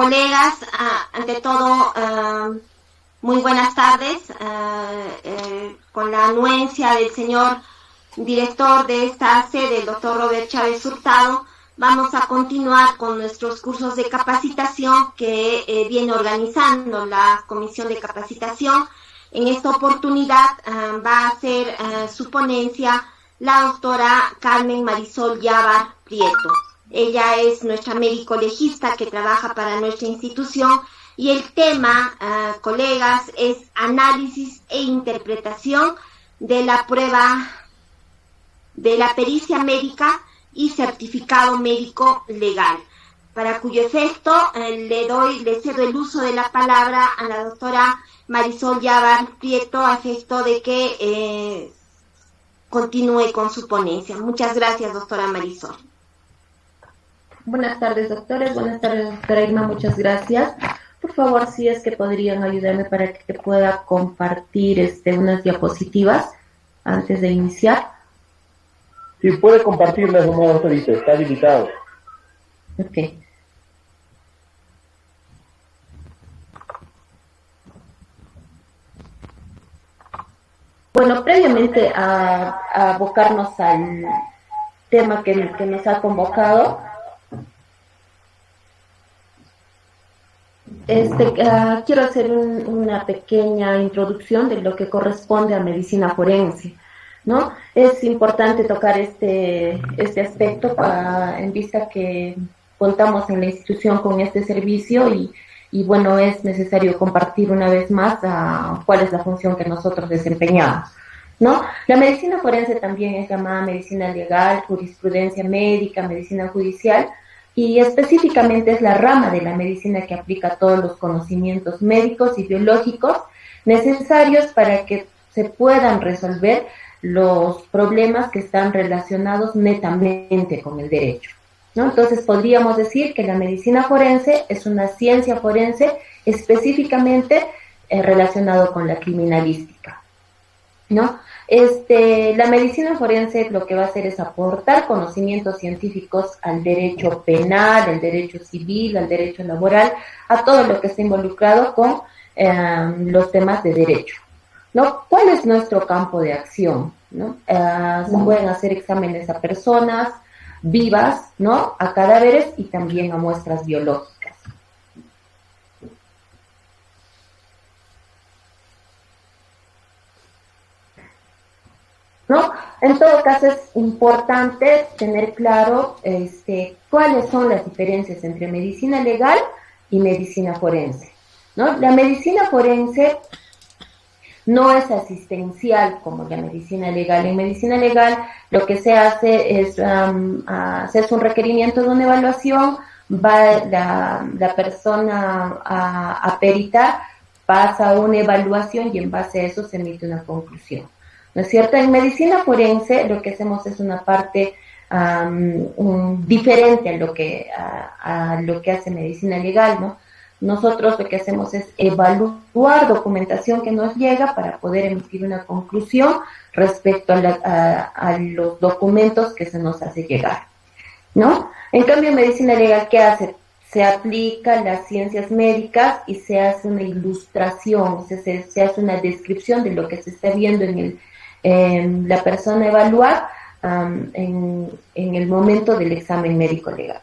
colegas, ante todo, muy buenas tardes. Con la anuencia del señor director de esta sede, el doctor Robert Chávez Hurtado, vamos a continuar con nuestros cursos de capacitación que viene organizando la Comisión de Capacitación. En esta oportunidad va a hacer su ponencia la doctora Carmen Marisol Llavar Prieto. Ella es nuestra médico legista que trabaja para nuestra institución y el tema, colegas, es análisis e interpretación de la prueba de la pericia médica y certificado médico legal, para cuyo efecto le cedo el uso de la palabra a la doctora Marisol Llavar Prieto a efecto de que continúe con su ponencia. Muchas gracias, doctora Marisol. Buenas tardes, doctores. Buenas tardes, doctora Irma. Muchas gracias. Por favor, si es que podrían ayudarme para que pueda compartir unas diapositivas antes de iniciar. Sí, puede compartirlas, señor doctorita, está habilitado. Ok. Bueno, previamente a abocarnos al tema que nos ha convocado, quiero hacer una pequeña introducción de lo que corresponde a medicina forense, ¿no? Es importante tocar este aspecto en vista que contamos en la institución con este servicio y bueno, es necesario compartir una vez más cuál es la función que nosotros desempeñamos, ¿no? La medicina forense también es llamada medicina legal, jurisprudencia médica, medicina judicial, y específicamente es la rama de la medicina que aplica todos los conocimientos médicos y biológicos necesarios para que se puedan resolver los problemas que están relacionados netamente con el derecho, ¿no? Entonces podríamos decir que la medicina forense es una ciencia forense específicamente relacionado con la criminalística, ¿no? La medicina forense lo que va a hacer es aportar conocimientos científicos al derecho penal, al derecho civil, al derecho laboral, a todo lo que está involucrado con los temas de derecho, ¿no? ¿Cuál es nuestro campo de acción, ¿no? Se pueden hacer exámenes a personas vivas, ¿no? A cadáveres y también a muestras biológicas. ¿No? En todo caso es importante tener claro cuáles son las diferencias entre medicina legal y medicina forense, ¿no? La medicina forense no es asistencial como la medicina legal. En medicina legal lo que se hace es hacerse un requerimiento de una evaluación, va la persona a peritar, pasa una evaluación y en base a eso se emite una conclusión, ¿no es cierto? En medicina forense lo que hacemos es una parte diferente a lo que hace medicina legal, ¿no? Nosotros lo que hacemos es evaluar documentación que nos llega para poder emitir una conclusión respecto a los documentos que se nos hace llegar, ¿no? En cambio, en medicina legal, ¿qué hace? Se aplican las ciencias médicas y se hace una ilustración, se hace una descripción de lo que se está viendo en la persona evaluar en el momento del examen médico legal.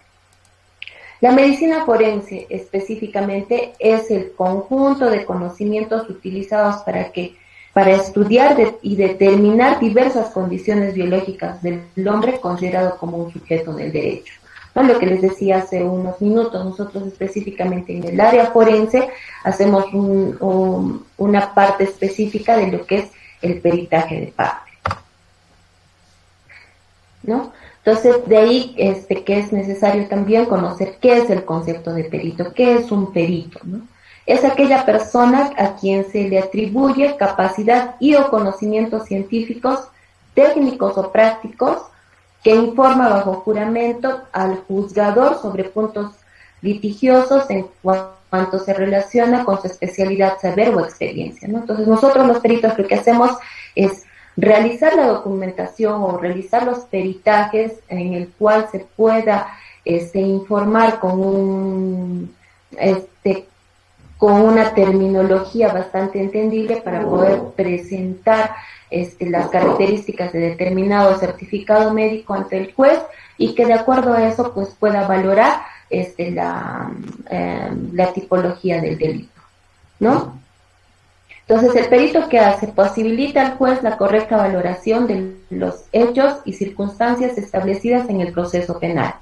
La medicina forense específicamente es el conjunto de conocimientos utilizados para estudiar y determinar diversas condiciones biológicas del hombre considerado como un sujeto del derecho, ¿no? Lo que les decía hace unos minutos, nosotros específicamente en el área forense hacemos una parte específica de lo que es el peritaje de parte, ¿no? Entonces, de ahí que es necesario también conocer qué es el concepto de perito, qué es un perito, ¿no? Es aquella persona a quien se le atribuye capacidad y o conocimientos científicos, técnicos o prácticos que informa bajo juramento al juzgador sobre puntos litigiosos en cuanto se relaciona con su especialidad, saber o experiencia, ¿no? Entonces, nosotros los peritos lo que hacemos es realizar la documentación o realizar los peritajes en el cual se pueda informar con con una terminología bastante entendible para poder presentar las características de determinado certificado médico ante el juez y que de acuerdo a eso pues pueda valorar la tipología del delito, ¿no? Entonces el perito que hace posibilita al juez la correcta valoración de los hechos y circunstancias establecidas en el proceso penal,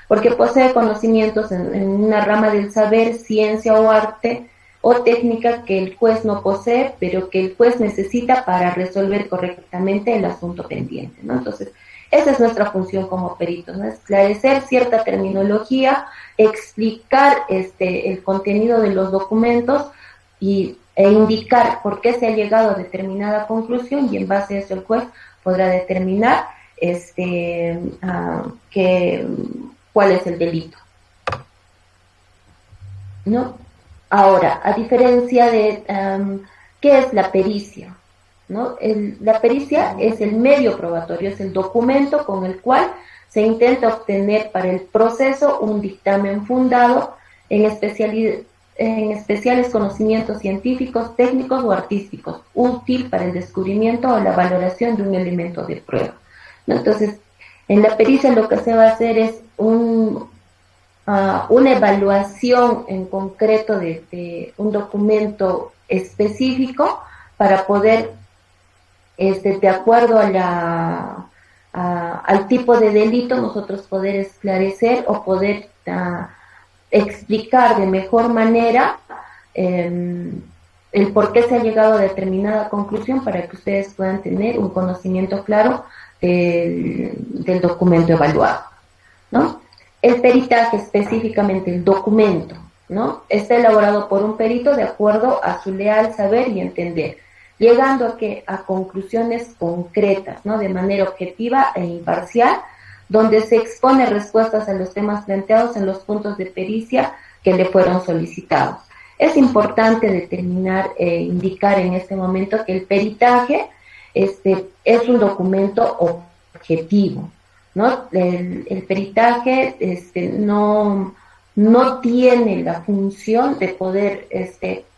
porque posee conocimientos en una rama del saber, ciencia o arte o técnica que el juez no posee, pero que el juez necesita para resolver correctamente el asunto pendiente, ¿no? Entonces, esa es nuestra función como peritos, ¿no? Esclarecer cierta terminología, explicar el contenido de los documentos e indicar por qué se ha llegado a determinada conclusión y en base a eso el juez podrá determinar cuál es el delito, ¿no? Ahora, a diferencia de ¿qué es la pericia? ¿No? La pericia es el medio probatorio, es el documento con el cual se intenta obtener para el proceso un dictamen fundado en especiales conocimientos científicos, técnicos o artísticos, útil para el descubrimiento o la valoración de un elemento de prueba, ¿no? Entonces, en la pericia lo que se va a hacer es una evaluación en concreto de un documento específico para poder, de acuerdo al tipo de delito, nosotros poder esclarecer o poder explicar de mejor manera el por qué se ha llegado a determinada conclusión para que ustedes puedan tener un conocimiento claro del documento evaluado, ¿no? El peritaje, específicamente el documento, ¿no? Está elaborado por un perito de acuerdo a su leal saber y entender, llegando a conclusiones concretas, ¿no? De manera objetiva e imparcial, donde se expone respuestas a los temas planteados en los puntos de pericia que le fueron solicitados. Es importante determinar indicar en este momento que el peritaje es un documento objetivo, ¿no? El peritaje no tiene la función de poder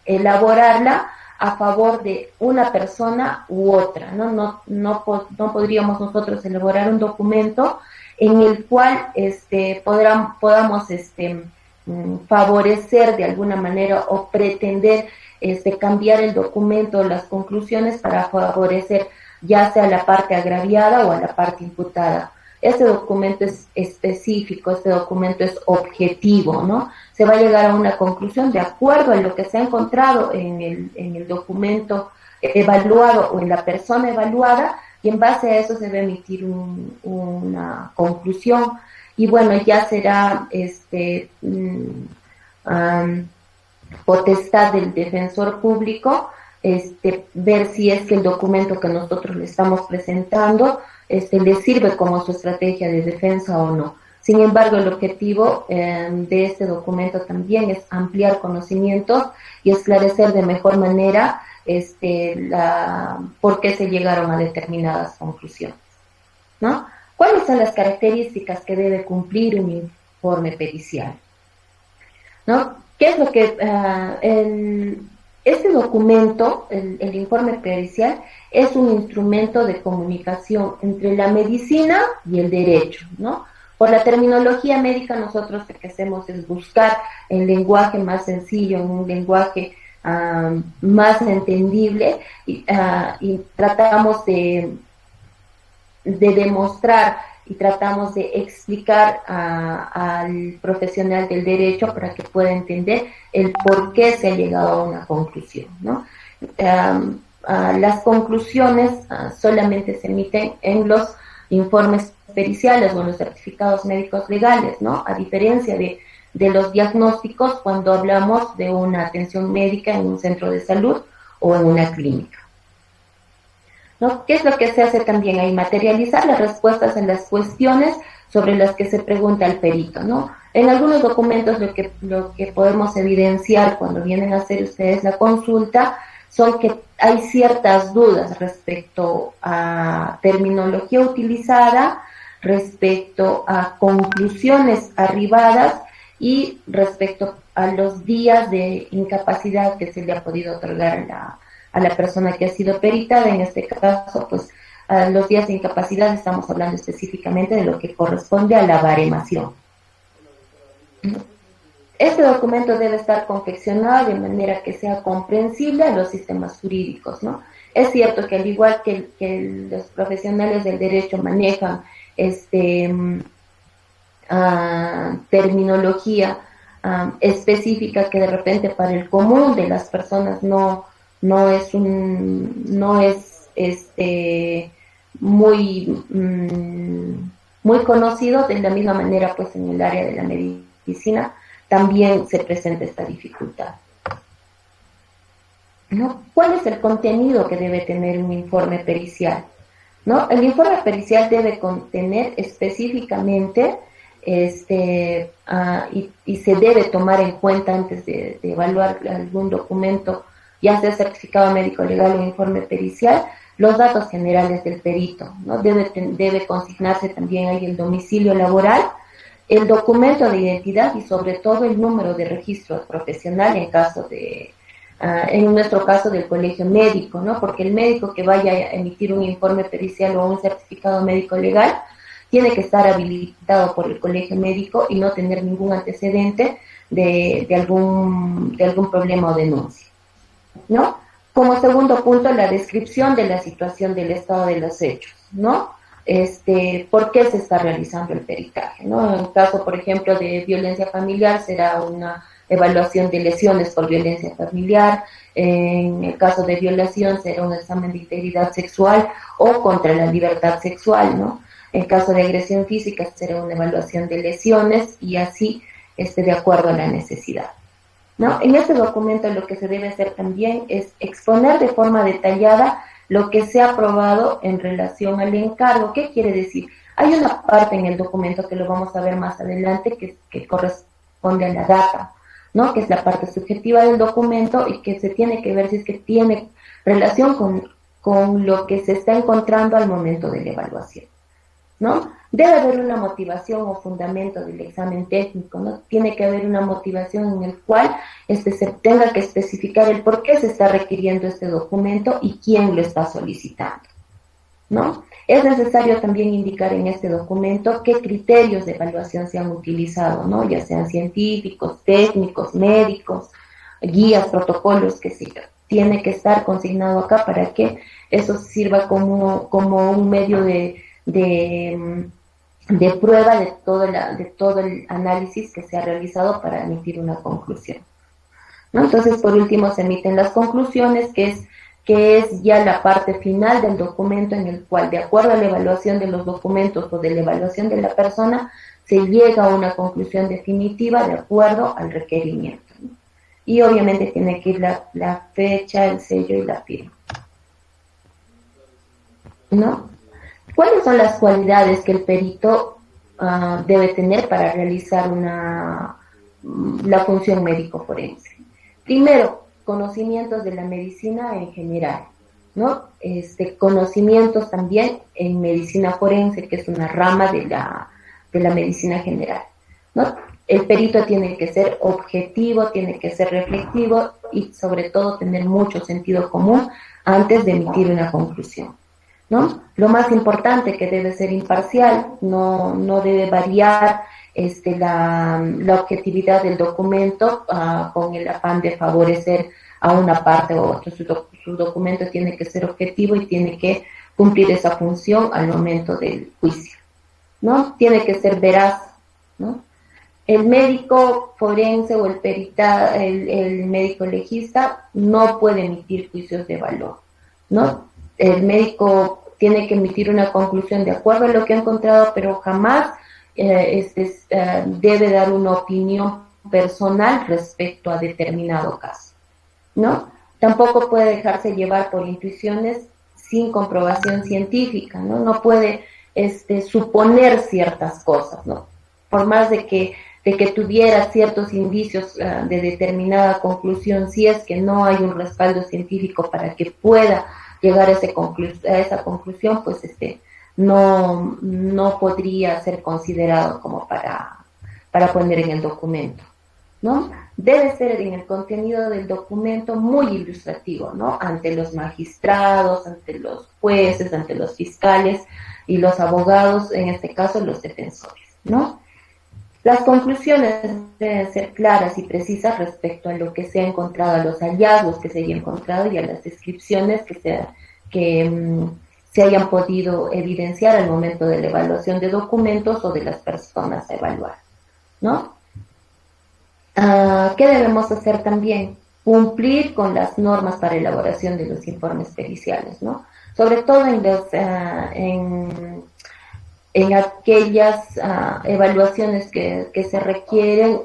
elaborarla a favor de una persona u otra, no podríamos nosotros elaborar un documento en el cual podamos favorecer de alguna manera o pretender cambiar el documento o las conclusiones para favorecer ya sea a la parte agraviada o a la parte imputada. Este documento es específico, este documento es objetivo, ¿no? Se va a llegar a una conclusión de acuerdo a lo que se ha encontrado en el documento evaluado o en la persona evaluada, y en base a eso se va a emitir una conclusión. Y bueno, ya será potestad del defensor público ver si es que el documento que nosotros le estamos presentando le sirve como su estrategia de defensa o no. Sin embargo, el objetivo de este documento también es ampliar conocimientos y esclarecer de mejor manera por qué se llegaron a determinadas conclusiones, ¿no? ¿Cuáles son las características que debe cumplir un informe pericial? ¿No? ¿Qué es lo que este documento, el informe pericial, es un instrumento de comunicación entre la medicina y el derecho, ¿no? Por la terminología médica nosotros lo que hacemos es buscar el lenguaje más sencillo, un lenguaje más entendible y tratamos de demostrar y tratamos de explicar al profesional del derecho para que pueda entender el por qué se ha llegado a una conclusión, ¿no? Las conclusiones solamente se emiten en los informes periciales o en los certificados médicos legales, ¿no? A diferencia de los diagnósticos cuando hablamos de una atención médica en un centro de salud o en una clínica, ¿no? ¿Qué es lo que se hace también ahí? Materializar las respuestas en las cuestiones sobre las que se pregunta el perito, ¿no? En algunos documentos lo que podemos evidenciar cuando vienen a hacer ustedes la consulta son que hay ciertas dudas respecto a terminología utilizada, respecto a conclusiones arribadas y respecto a los días de incapacidad que se le ha podido otorgar a la persona que ha sido peritada, en este caso, pues a los días de incapacidad estamos hablando específicamente de lo que corresponde a la baremación. Este documento debe estar confeccionado de manera que sea comprensible a los sistemas jurídicos, ¿no? Es cierto que al igual que los profesionales del derecho manejan terminología específica que de repente para el común de las personas no es muy conocido, de la misma manera pues en el área de la medicina también se presenta esta dificultad, ¿no? ¿Cuál es el contenido que debe tener un informe pericial? ¿No? El informe pericial debe contener específicamente y se debe tomar en cuenta antes de evaluar algún documento, ya sea certificado médico legal o informe pericial, los datos generales del perito, ¿no? Debe consignarse también ahí el domicilio laboral, el documento de identidad y sobre todo el número de registro profesional en caso de, en nuestro caso del colegio médico, ¿no? Porque el médico que vaya a emitir un informe pericial o un certificado médico legal tiene que estar habilitado por el colegio médico y no tener ningún antecedente de algún problema o denuncia, ¿no? Como segundo punto, la descripción de la situación del estado de los hechos, ¿no? ¿Por qué se está realizando el peritaje, ¿no? En el caso, por ejemplo, de violencia familiar, será una evaluación de lesiones por violencia familiar. En el caso de violación, será un examen de integridad sexual o contra la libertad sexual, ¿no? En caso de agresión física, será una evaluación de lesiones y así, de acuerdo a la necesidad, ¿no? En este documento lo que se debe hacer también es exponer de forma detallada lo que se ha aprobado en relación al encargo. ¿Qué quiere decir? Hay una parte en el documento que lo vamos a ver más adelante que corresponde a la data, ¿no? Que es la parte subjetiva del documento y que se tiene que ver si es que tiene relación con lo que se está encontrando al momento de la evaluación, ¿no? Debe haber una motivación o fundamento del examen técnico, ¿no? Tiene que haber una motivación en el cual se tenga que especificar el por qué se está requiriendo este documento y quién lo está solicitando, ¿no? Es necesario también indicar en este documento qué criterios de evaluación se han utilizado, ¿no? Ya sean científicos, técnicos, médicos, guías, protocolos, que sí. Tiene que estar consignado acá para que eso sirva como un medio de prueba de todo el análisis que se ha realizado para emitir una conclusión, ¿no? Entonces, por último, se emiten las conclusiones, que es ya la parte final del documento, en el cual, de acuerdo a la evaluación de los documentos o de la evaluación de la persona, se llega a una conclusión definitiva de acuerdo al requerimiento, ¿no? Y obviamente tiene que ir la fecha, el sello y la firma, ¿no? ¿Cuáles son las cualidades que el perito debe tener para realizar la función médico-forense? Primero, conocimientos de la medicina en general, ¿no? Conocimientos también en medicina forense, que es una rama de la medicina general, ¿no? El perito tiene que ser objetivo, tiene que ser reflexivo y sobre todo tener mucho sentido común antes de emitir una conclusión, ¿no? Lo más importante, que debe ser imparcial, no debe variar la objetividad del documento con el afán de favorecer a una parte u otra. Su documento tiene que ser objetivo y tiene que cumplir esa función al momento del juicio, ¿no? Tiene que ser veraz, ¿no? El médico forense o el médico legista no puede emitir juicios de valor, ¿no? El médico tiene que emitir una conclusión de acuerdo a lo que ha encontrado, pero jamás debe dar una opinión personal respecto a determinado caso, ¿no? Tampoco puede dejarse llevar por intuiciones sin comprobación científica, ¿no? No puede suponer ciertas cosas, ¿no? Por más de que tuviera ciertos indicios de determinada conclusión, si es que no hay un respaldo científico para que pueda llegar a esa conclusión, pues no podría ser considerado como para poner en el documento, ¿no? Debe ser en el contenido del documento muy ilustrativo, ¿no? Ante los magistrados, ante los jueces, ante los fiscales y los abogados, en este caso los defensores, ¿no? Las conclusiones deben ser claras y precisas respecto a lo que se ha encontrado, a los hallazgos que se hayan encontrado y a las descripciones que se hayan podido evidenciar al momento de la evaluación de documentos o de las personas a evaluar, ¿no? ¿Qué debemos hacer también? Cumplir con las normas para elaboración de los informes periciales, ¿no? Sobre todo en aquellas evaluaciones que se requieren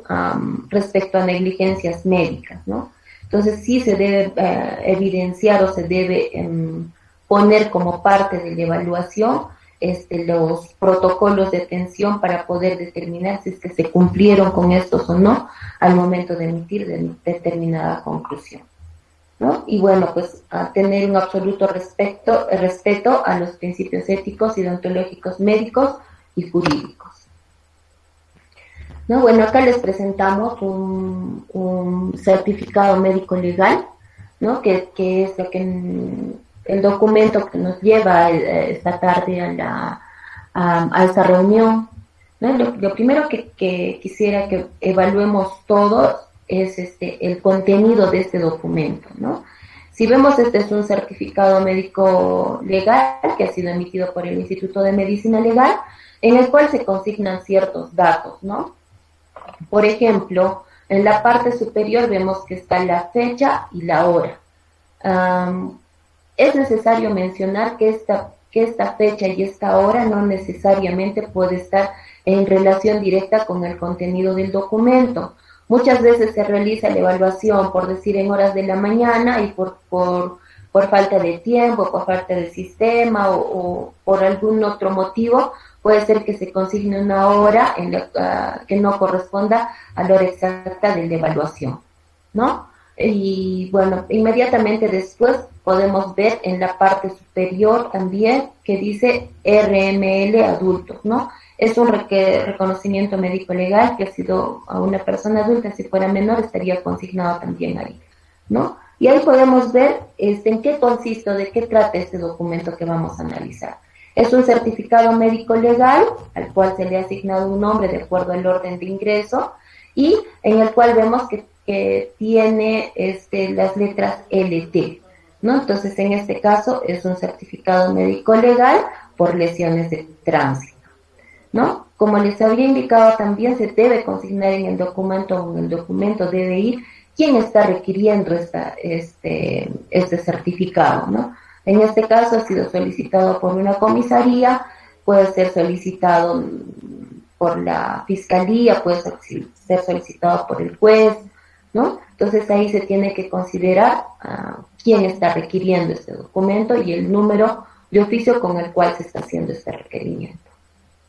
respecto a negligencias médicas, ¿no? Entonces sí se debe evidenciar o se debe poner como parte de la evaluación los protocolos de atención para poder determinar si es que se cumplieron con estos o no al momento de emitir determinada conclusión, ¿no? Y bueno, pues a tener un absoluto respeto a los principios éticos y deontológicos médicos y jurídicos, ¿no? Bueno, acá les presentamos un certificado médico legal, ¿no? Que es lo que el documento que nos lleva esta tarde a esta reunión, ¿no? Lo primero que quisiera que evaluemos todos es el contenido de este documento, ¿no? Si vemos, este es un certificado médico legal que ha sido emitido por el Instituto de Medicina Legal, en el cual se consignan ciertos datos, ¿no? Por ejemplo, en la parte superior vemos que está la fecha y la hora. Es necesario mencionar que esta fecha y esta hora no necesariamente puede estar en relación directa con el contenido del documento. Muchas veces se realiza la evaluación, por decir, en horas de la mañana y por falta de tiempo, por falta de sistema o por algún otro motivo, puede ser que se consigne una hora que no corresponda a la hora exacta de la evaluación, ¿no? Y bueno, inmediatamente después podemos ver en la parte superior también que dice RML adultos, ¿no? Es un reconocimiento médico legal que ha sido a una persona adulta. Si fuera menor estaría consignado también ahí, ¿no? Y ahí podemos ver en qué consiste, de qué trata este documento que vamos a analizar. Es un certificado médico legal al cual se le ha asignado un nombre de acuerdo al orden de ingreso y en el cual vemos que tiene las letras LT, ¿no? Entonces, en este caso, es un certificado médico legal por lesiones de tránsito, ¿no? Como les había indicado también, se debe consignar en el documento, o en el documento debe ir quién está requiriendo este certificado, ¿no? En este caso ha sido solicitado por una comisaría, puede ser solicitado por la fiscalía, puede ser solicitado por el juez, ¿no? Entonces ahí se tiene que considerar quién está requiriendo este documento y el número de oficio con el cual se está haciendo este requerimiento,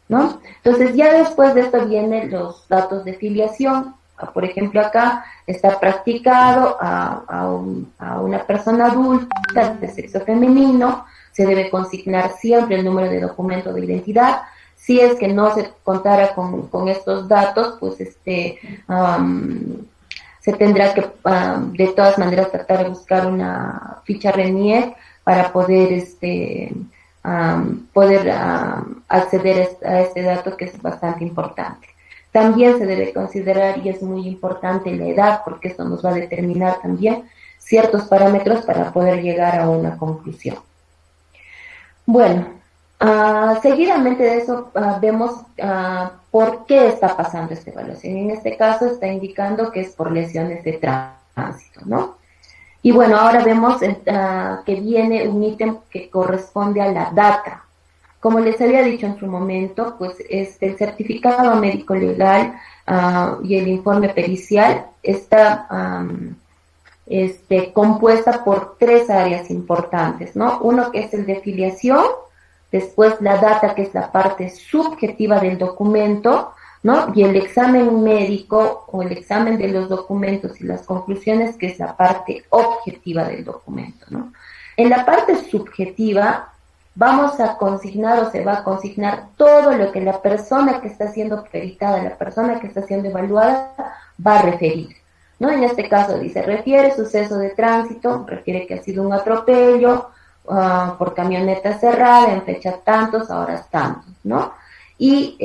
¿no? Entonces ya después de esto vienen los datos de filiación. Por ejemplo, acá está practicado a una persona adulta de sexo femenino, se debe consignar siempre el número de documento de identidad. Si es que no se contara con estos datos, pues se tendrá que de todas maneras tratar de buscar una ficha RENIEC para poder acceder a este dato, que es bastante importante. También se debe considerar, y es muy importante, la edad, porque esto nos va a determinar también ciertos parámetros para poder llegar a una conclusión. Bueno, seguidamente de eso vemos por qué está pasando esta evaluación. En este caso está indicando que es por lesiones de tránsito, ¿no? Y bueno, ahora vemos que viene un ítem que corresponde a la data. Como les había dicho en su momento, pues el certificado médico legal y el informe pericial está compuesta por tres áreas importantes, ¿no? Uno que es el de filiación, después la data, que es la parte subjetiva del documento, ¿no? Y el examen médico o el examen de los documentos y las conclusiones, que es la parte objetiva del documento, ¿no? En la parte subjetiva vamos a consignar o se va a consignar todo lo que la persona que está siendo peritada, la persona que está siendo evaluada, va a referir, ¿no? En este caso dice, refiere suceso de tránsito, refiere que ha sido un atropello por camioneta cerrada en fecha tantos, horas tantos, ¿no? Y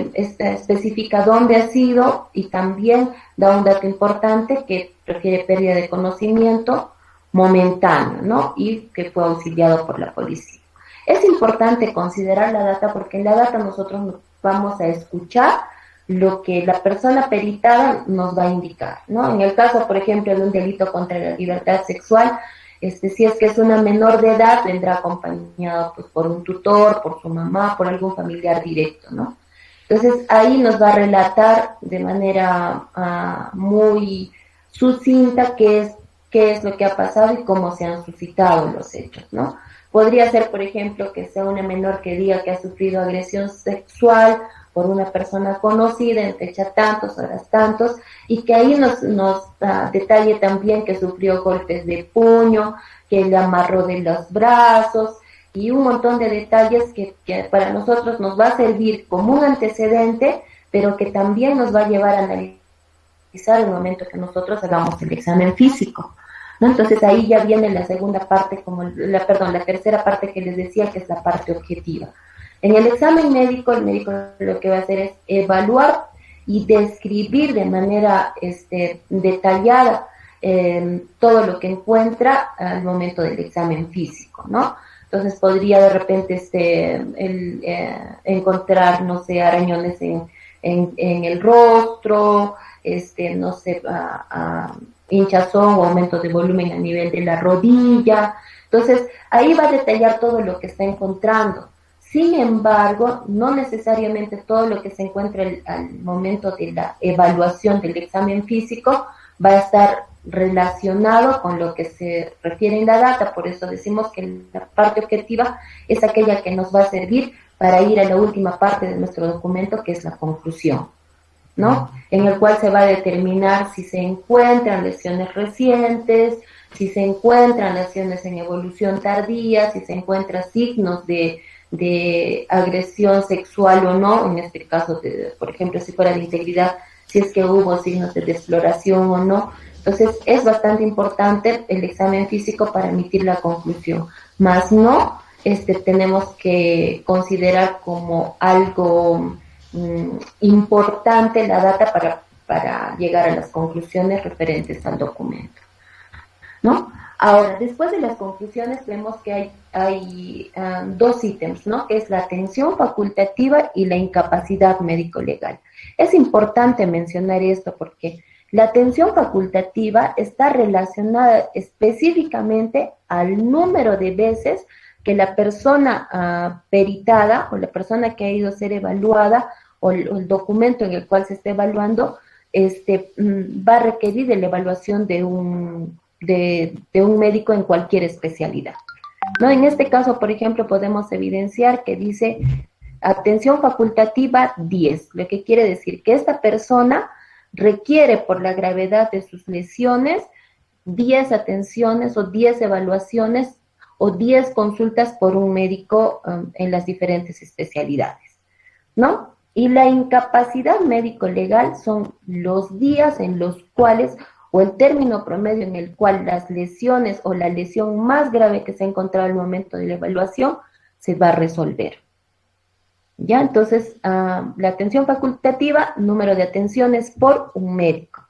especifica dónde ha sido y también da un dato importante que refiere pérdida de conocimiento momentáneo, ¿no? Y que fue auxiliado por la policía. Es importante considerar la data porque en la data nosotros vamos a escuchar lo que la persona peritada nos va a indicar, ¿no? En el caso, por ejemplo, de un delito contra la libertad sexual, si es que es una menor de edad, vendrá acompañado pues, por un tutor, por su mamá, por algún familiar directo, ¿no? Entonces, ahí nos va a relatar de manera muy sucinta qué es lo que ha pasado y cómo se han suscitado los hechos, ¿no? Podría ser, por ejemplo, que sea una menor que diga que ha sufrido agresión sexual por una persona conocida en fecha tantos, horas tantos, y que ahí nos detalle también que sufrió golpes de puño, que le amarró de los brazos, y un montón de detalles que para nosotros nos va a servir como un antecedente, pero que también nos va a llevar a analizar el momento que nosotros hagamos el examen físico, ¿no? Entonces ahí ya viene la segunda parte, la tercera parte que les decía, que es la parte objetiva. En el examen médico, el médico lo que va a hacer es evaluar y describir de manera detallada todo lo que encuentra al momento del examen físico, ¿no? Entonces podría de repente encontrar, no sé, arañones en el rostro, no sé, hinchazón o aumento de volumen a nivel de la rodilla. Entonces ahí va a detallar todo lo que está encontrando. Sin embargo, no necesariamente todo lo que se encuentra al momento de la evaluación del examen físico va a estar relacionado con lo que se refiere en la data. Por eso decimos que la parte objetiva es aquella que nos va a servir para ir a la última parte de nuestro documento, que es la conclusión, ¿no? En el cual se va a determinar si se encuentran lesiones recientes, si se encuentran lesiones en evolución tardía, si se encuentran signos de agresión sexual o no, en este caso, por ejemplo, si fuera de integridad, si es que hubo signos de desfloración o no. Entonces, es bastante importante el examen físico para emitir la conclusión, más no tenemos que considerar como algo importante la data para llegar a las conclusiones referentes al documento, ¿no? Ahora, después de las conclusiones vemos que hay dos ítems, ¿no? Que es la atención facultativa y la incapacidad médico-legal. Es importante mencionar esto porque la atención facultativa está relacionada específicamente al número de veces que la persona peritada o la persona que ha ido a ser evaluada o el documento en el cual se está evaluando va a requerir de la evaluación de un médico en cualquier especialidad, ¿no? En este caso, por ejemplo, podemos evidenciar que dice atención facultativa 10, lo que quiere decir que esta persona requiere, por la gravedad de sus lesiones, 10 atenciones o 10 evaluaciones o 10 consultas por un médico en las diferentes especialidades, ¿no? Y la incapacidad médico-legal son los días en los cuales, o el término promedio en el cual las lesiones o la lesión más grave que se ha encontrado al momento de la evaluación se va a resolver. ¿Ya? Entonces, la atención facultativa, número de atenciones por un médico.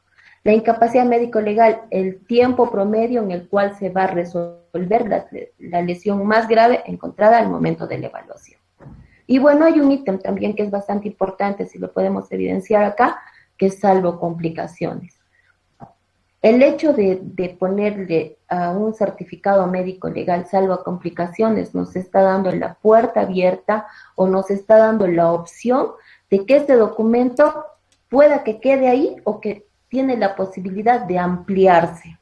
La incapacidad médico-legal, el tiempo promedio en el cual se va a resolver la lesión más grave encontrada al momento de la evaluación. Y bueno, hay un ítem también que es bastante importante, si lo podemos evidenciar acá, que es salvo complicaciones. El hecho de ponerle a un certificado médico legal salvo complicaciones nos está dando la puerta abierta o nos está dando la opción de que este documento pueda que quede ahí o que tiene la posibilidad de ampliarse,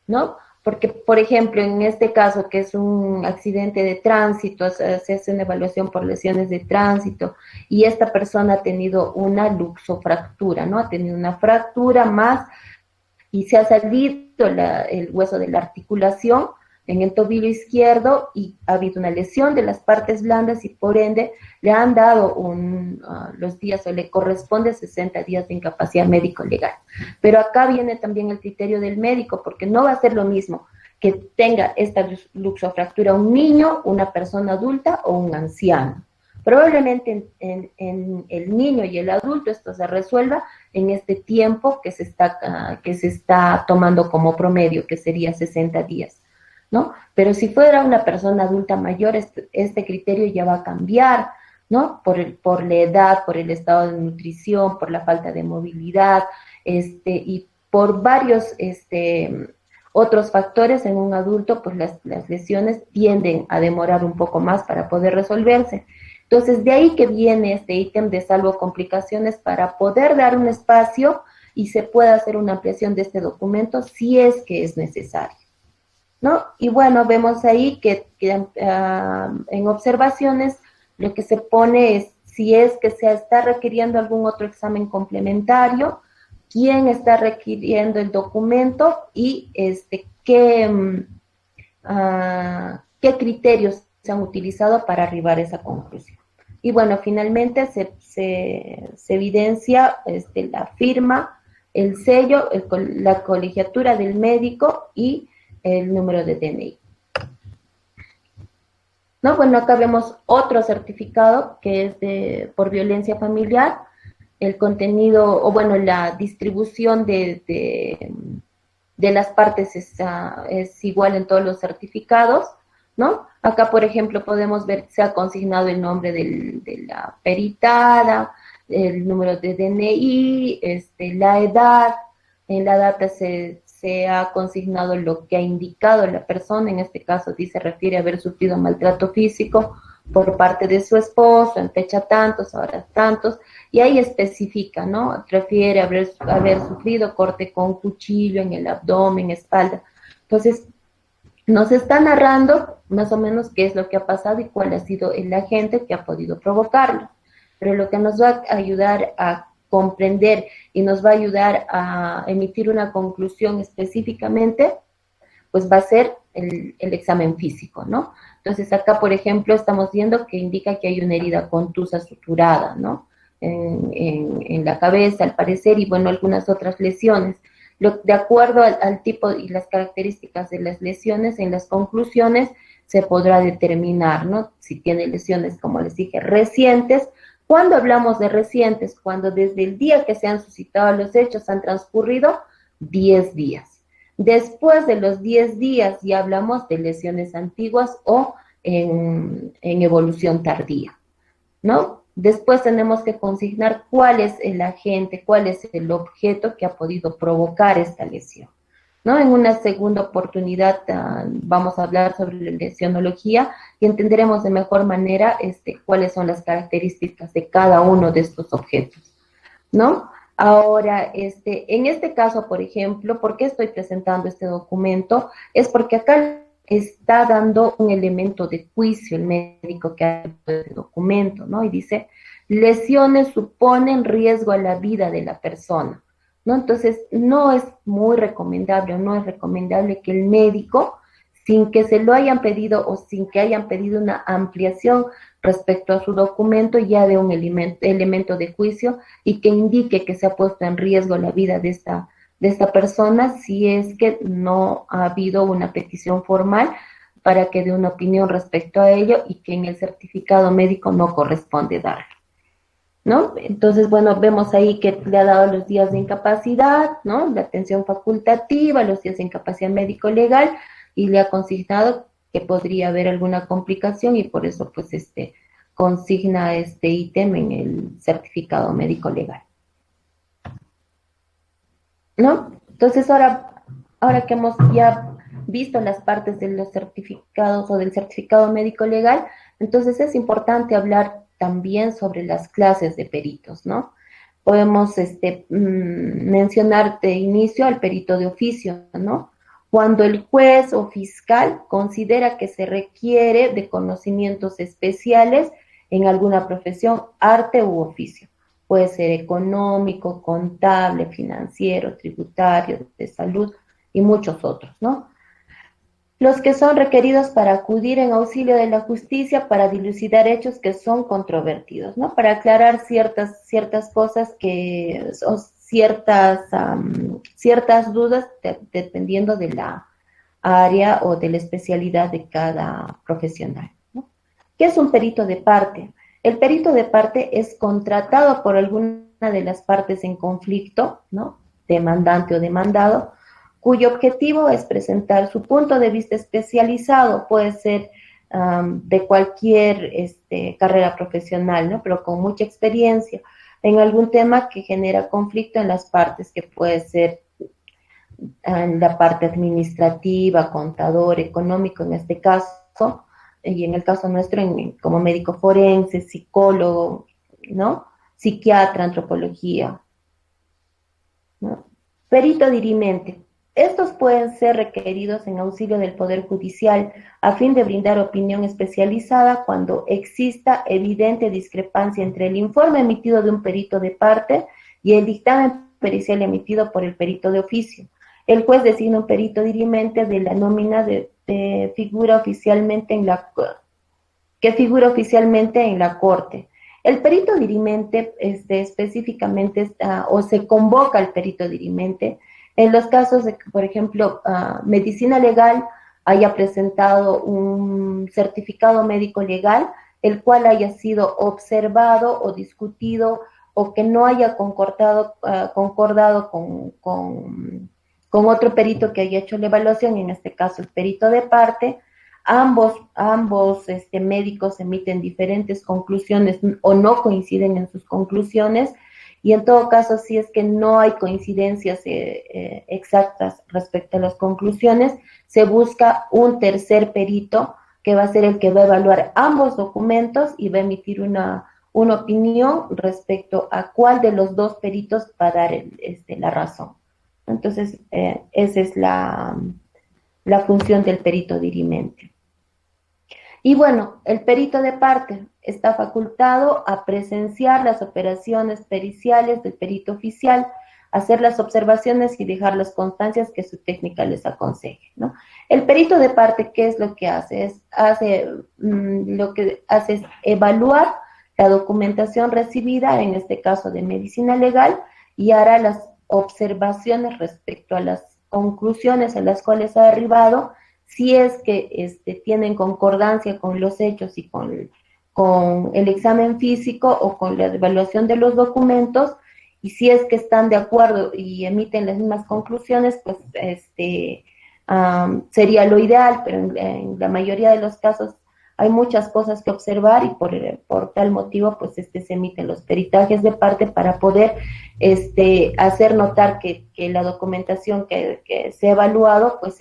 ¿no? Porque, por ejemplo, en este caso, que es un accidente de tránsito, se hace una evaluación por lesiones de tránsito y esta persona ha tenido una luxofractura, ¿no? Ha tenido una fractura más y se ha salido el hueso de la articulación, en el tobillo izquierdo y ha habido una lesión de las partes blandas y por ende le han dado los días o le corresponde 60 días de incapacidad médico-legal. Pero acá viene también el criterio del médico, porque no va a ser lo mismo que tenga esta luxofractura un niño, una persona adulta o un anciano. Probablemente en el niño y el adulto esto se resuelva en este tiempo que se está tomando como promedio, que sería 60 días, ¿no? Pero si fuera una persona adulta mayor, este criterio ya va a cambiar, ¿no? Por la edad, por el estado de nutrición, por la falta de movilidad, y por varios otros factores. En un adulto, pues las lesiones tienden a demorar un poco más para poder resolverse. Entonces, de ahí que viene este ítem de salvo complicaciones para poder dar un espacio y se pueda hacer una ampliación de este documento si es que es necesario, ¿no? Y bueno, vemos ahí que en observaciones lo que se pone es si es que se está requiriendo algún otro examen complementario, quién está requiriendo el documento y qué criterios se han utilizado para arribar a esa conclusión. Y bueno, finalmente se evidencia la firma, el sello, la colegiatura del médico y el número de DNI. ¿No? Bueno, acá vemos otro certificado que es por violencia familiar. El contenido, o bueno, la distribución de las partes es igual en todos los certificados, ¿no? Acá, por ejemplo, podemos ver que se ha consignado el nombre de la peritada, el número de DNI, la edad. En la data se ha consignado lo que ha indicado la persona, en este caso se refiere a haber sufrido maltrato físico por parte de su esposo, en fecha tantos, horas tantos, y ahí especifica, ¿no? Refiere a haber sufrido corte con cuchillo en el abdomen, espalda. Entonces, nos está narrando más o menos qué es lo que ha pasado y cuál ha sido el agente que ha podido provocarlo. Pero lo que nos va a ayudar a comprender y nos va a ayudar a emitir una conclusión específicamente, pues va a ser el examen físico, ¿no? Entonces acá, por ejemplo, estamos viendo que indica que hay una herida contusa suturada, ¿no? En la cabeza, al parecer, y bueno, algunas otras lesiones. De acuerdo al tipo y las características de las lesiones, en las conclusiones se podrá determinar, ¿no? Si tiene lesiones, como les dije, recientes. Cuando hablamos de recientes, cuando desde el día que se han suscitado los hechos han transcurrido 10 días. Después de los 10 días ya hablamos de lesiones antiguas o en evolución tardía, ¿no? Después tenemos que consignar cuál es el agente, cuál es el objeto que ha podido provocar esta lesión, ¿no? En una segunda oportunidad vamos a hablar sobre la lesionología y entenderemos de mejor manera cuáles son las características de cada uno de estos objetos, ¿no? Ahora, en este caso, por ejemplo, ¿por qué estoy presentando este documento? Es porque acá está dando un elemento de juicio el médico que ha hecho este documento, ¿no? Y dice, lesiones suponen riesgo a la vida de la persona, ¿no? Entonces, no es muy recomendable o no es recomendable que el médico, sin que se lo hayan pedido o sin que hayan pedido una ampliación respecto a su documento, ya de un elemento de juicio y que indique que se ha puesto en riesgo la vida de esta persona, si es que no ha habido una petición formal para que dé una opinión respecto a ello y que en el certificado médico no corresponde darlo, ¿no? Entonces, bueno, vemos ahí que le ha dado los días de incapacidad, ¿no? La atención facultativa, los días de incapacidad médico-legal, y le ha consignado que podría haber alguna complicación y por eso, pues, consigna este ítem en el certificado médico-legal, ¿no? Entonces, ahora que hemos ya visto las partes de los certificados o del certificado médico-legal, entonces es importante hablar también sobre las clases de peritos, ¿no? Podemos mencionar de inicio al perito de oficio, ¿no? Cuando el juez o fiscal considera que se requiere de conocimientos especiales en alguna profesión, arte u oficio. Puede ser económico, contable, financiero, tributario, de salud y muchos otros, ¿no? Los que son requeridos para acudir en auxilio de la justicia para dilucidar hechos que son controvertidos, ¿no? Para aclarar ciertas cosas o ciertas dudas dependiendo de la área o de la especialidad de cada profesional, ¿no? ¿Qué es un perito de parte? El perito de parte es contratado por alguna de las partes en conflicto, ¿no? Demandante o demandado, cuyo objetivo es presentar su punto de vista especializado, puede ser de cualquier carrera profesional, ¿no? Pero con mucha experiencia en algún tema que genera conflicto en las partes, que puede ser en la parte administrativa, contador, económico en este caso, y en el caso nuestro como médico forense, psicólogo, ¿no? Psiquiatra, antropología, ¿no? Perito dirimente. Estos pueden ser requeridos en auxilio del Poder Judicial a fin de brindar opinión especializada cuando exista evidente discrepancia entre el informe emitido de un perito de parte y el dictamen pericial emitido por el perito de oficio. El juez designa un perito dirimente de la nómina que figura oficialmente en la Corte. El perito dirimente específicamente o se convoca al perito dirimente en los casos de que, por ejemplo, medicina legal haya presentado un certificado médico legal, el cual haya sido observado o discutido o que no haya concordado con otro perito que haya hecho la evaluación, en este caso el perito de parte. Ambos médicos emiten diferentes conclusiones o no coinciden en sus conclusiones, y en todo caso, si es que no hay coincidencias exactas respecto a las conclusiones, se busca un tercer perito que va a ser el que va a evaluar ambos documentos y va a emitir una opinión respecto a cuál de los dos peritos va a dar la razón. Entonces, esa es la función del perito dirimente. Y bueno, el perito de parte está facultado a presenciar las operaciones periciales del perito oficial, hacer las observaciones y dejar las constancias que su técnica les aconseje, ¿no? El perito de parte, ¿qué es lo que hace? Lo que hace es evaluar la documentación recibida, en este caso de medicina legal, y hará las observaciones respecto a las conclusiones a las cuales ha arribado, si es que tienen concordancia con los hechos y con el examen físico o con la evaluación de los documentos, y si es que están de acuerdo y emiten las mismas conclusiones, pues sería lo ideal, pero en la mayoría de los casos hay muchas cosas que observar y por tal motivo pues se emiten los peritajes de parte para poder hacer notar que la documentación que se ha evaluado pues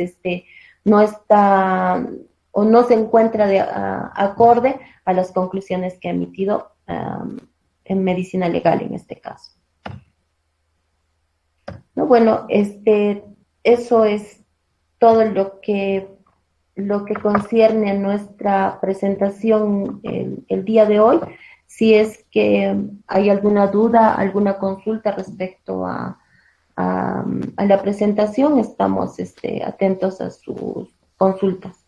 no está o no se encuentra acorde a las conclusiones que ha emitido en medicina legal en este caso. ¿No? Bueno, eso es todo lo que concierne a nuestra presentación el día de hoy. Si es que hay alguna duda, alguna consulta respecto a la presentación, estamos atentos a sus consultas.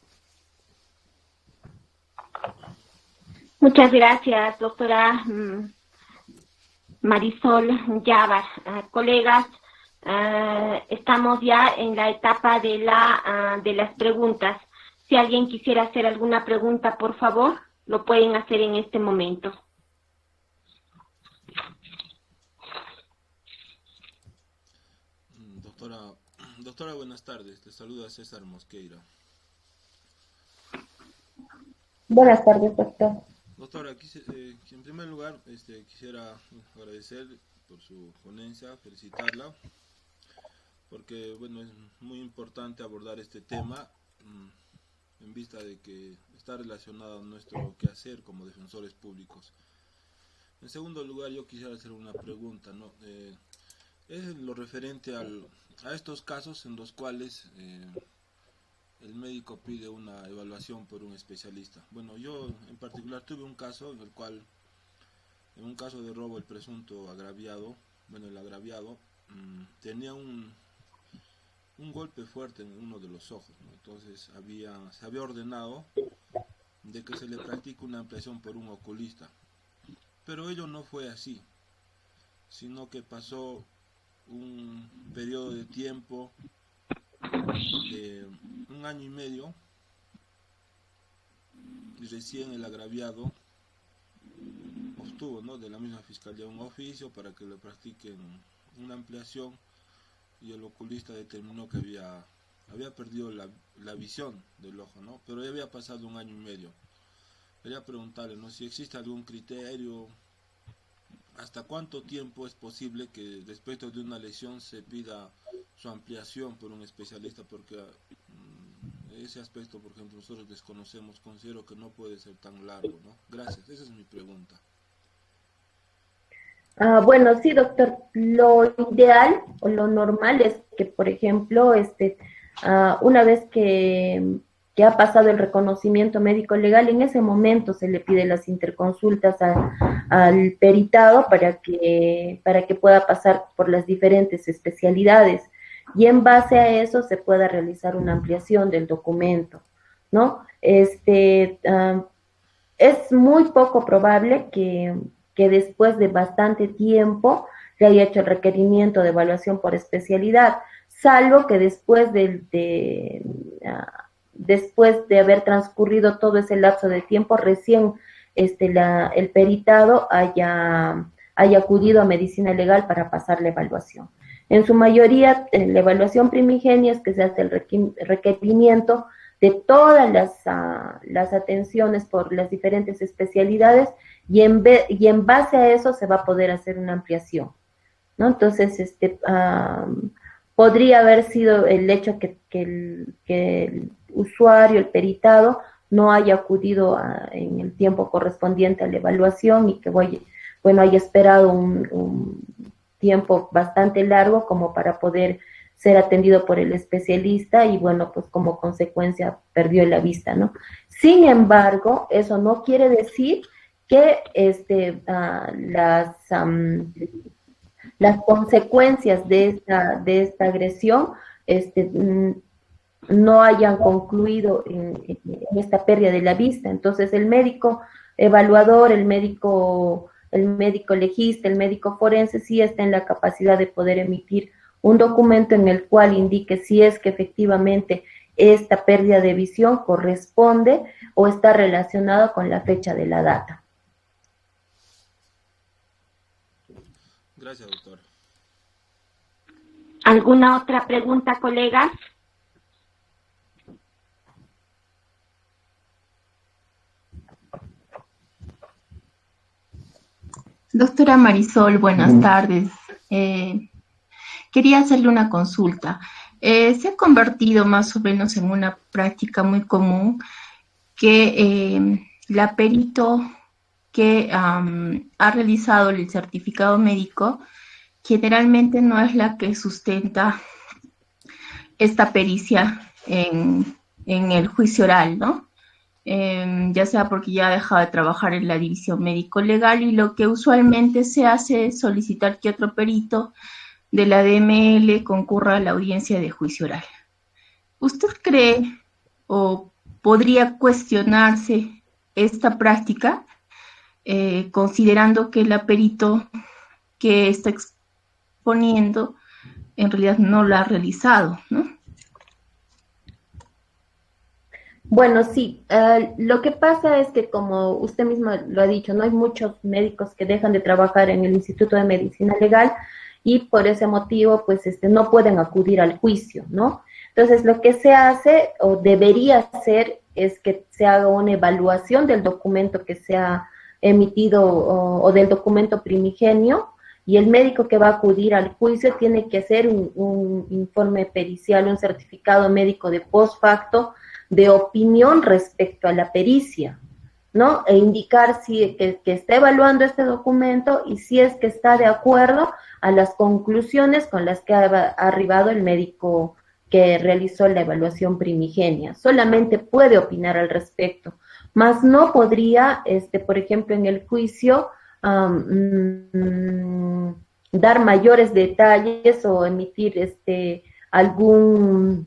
Muchas gracias, doctora Marisol Llavar. Colegas, estamos ya en la etapa de las preguntas. Si alguien quisiera hacer alguna pregunta, por favor, lo pueden hacer en este momento. Doctora, buenas tardes. Le saluda César Mosqueira. Buenas tardes, doctor. Doctora, en primer lugar quisiera agradecer por su ponencia, felicitarla, porque bueno, es muy importante abordar este tema en vista de que está relacionado a nuestro quehacer como defensores públicos. En segundo lugar, yo quisiera hacer una pregunta, ¿no? Es lo referente a estos casos en los cuales el médico pide una evaluación por un especialista. Bueno, yo en particular tuve un caso en el cual, en un caso de robo, el presunto agraviado, el agraviado tenía un golpe fuerte en uno de los ojos, ¿no? Entonces se había ordenado de que se le practique una ampliación por un oculista, pero ello no fue así, sino que pasó un periodo de tiempo de 1 año y medio y recién el agraviado obtuvo, ¿no?, de la misma fiscalía un oficio para que le practiquen una ampliación, y el oculista determinó que había perdido la visión del ojo, ¿no? Pero ya había pasado 1 año y medio. Quería preguntarle, ¿no?, si existe algún criterio, hasta cuánto tiempo es posible que respecto de una lesión se pida su ampliación por un especialista, porque ese aspecto, por ejemplo, nosotros desconocemos, considero que no puede ser tan largo, ¿no? Gracias, esa es mi pregunta. Bueno, sí, doctor, lo ideal o lo normal es que, por ejemplo, una vez que ha pasado el reconocimiento médico legal, en ese momento se le pide las interconsultas al peritado para que pueda pasar por las diferentes especialidades, y en base a eso se pueda realizar una ampliación del documento, ¿no? Es muy poco probable que después de bastante tiempo se haya hecho el requerimiento de evaluación por especialidad, salvo que después de haber transcurrido todo ese lapso de tiempo, recién el peritado haya acudido a medicina legal para pasar la evaluación. En su mayoría, la evaluación primigenia es que se hace el requerimiento de todas las atenciones por las diferentes especialidades, y en base a eso se va a poder hacer una ampliación, ¿no? Entonces, podría haber sido el hecho que el usuario, el peritado, no haya acudido en el tiempo correspondiente a la evaluación, y que haya esperado un tiempo bastante largo como para poder ser atendido por el especialista, y bueno, pues como consecuencia perdió la vista, ¿no? Sin embargo, eso no quiere decir que las consecuencias de esta agresión no hayan concluido en esta pérdida de la vista. Entonces, el médico evaluador, el médico legista, el médico forense sí está en la capacidad de poder emitir un documento en el cual indique si es que efectivamente esta pérdida de visión corresponde o está relacionada con la fecha de la data. Gracias, doctor. ¿Alguna otra pregunta, colegas? Doctora Marisol, buenas tardes. Quería hacerle una consulta. Se ha convertido más o menos en una práctica muy común que la perito que ha realizado el certificado médico generalmente no es la que sustenta esta pericia en el juicio oral, ¿no? Ya sea porque ya ha dejado de trabajar en la división médico-legal, y lo que usualmente se hace es solicitar que otro perito de la DML concurra a la audiencia de juicio oral. ¿Usted cree o podría cuestionarse esta práctica, considerando que el perito que está exponiendo en realidad no lo ha realizado, ¿no? Bueno, sí, lo que pasa es que, como usted mismo lo ha dicho, no hay muchos médicos que dejan de trabajar en el Instituto de Medicina Legal, y por ese motivo, pues, no pueden acudir al juicio, ¿no? Entonces, lo que se hace, o debería hacer, es que se haga una evaluación del documento que se ha emitido, o del documento primigenio, y el médico que va a acudir al juicio tiene que hacer un informe pericial, un certificado médico de post facto, de opinión respecto a la pericia, ¿no? E indicar que está evaluando este documento, y si es que está de acuerdo a las conclusiones con las que ha arribado el médico que realizó la evaluación primigenia. Solamente puede opinar al respecto, mas no podría, por ejemplo, en el juicio, dar mayores detalles o emitir alguna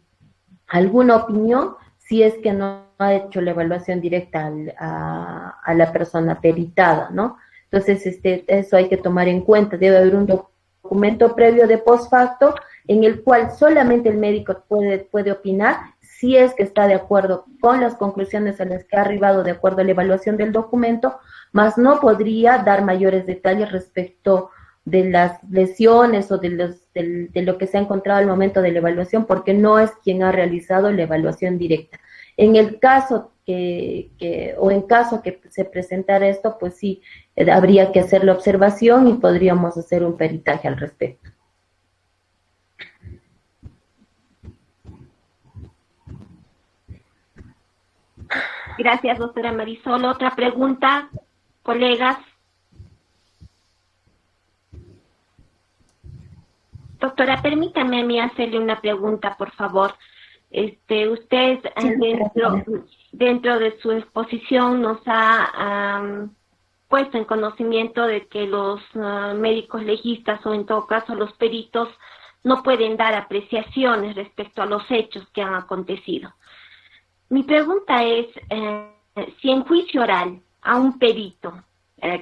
opinión si es que no ha hecho la evaluación directa a la persona peritada, ¿no? Entonces, eso hay que tomar en cuenta. Debe haber un documento previo de post facto en el cual solamente el médico puede opinar si es que está de acuerdo con las conclusiones a las que ha arribado de acuerdo a la evaluación del documento, mas no podría dar mayores detalles respecto de las lesiones o de lo que se ha encontrado al momento de la evaluación, porque no es quien ha realizado la evaluación directa. En el caso en caso que se presentara esto, pues sí, habría que hacer la observación y podríamos hacer un peritaje al respecto. Gracias, doctora Marisol. Otra pregunta, colegas. Doctora, permítame a mí hacerle una pregunta, por favor. Usted dentro de su exposición nos ha puesto en conocimiento de que los médicos legistas o en todo caso los peritos no pueden dar apreciaciones respecto a los hechos que han acontecido. Mi pregunta es si en juicio oral a un perito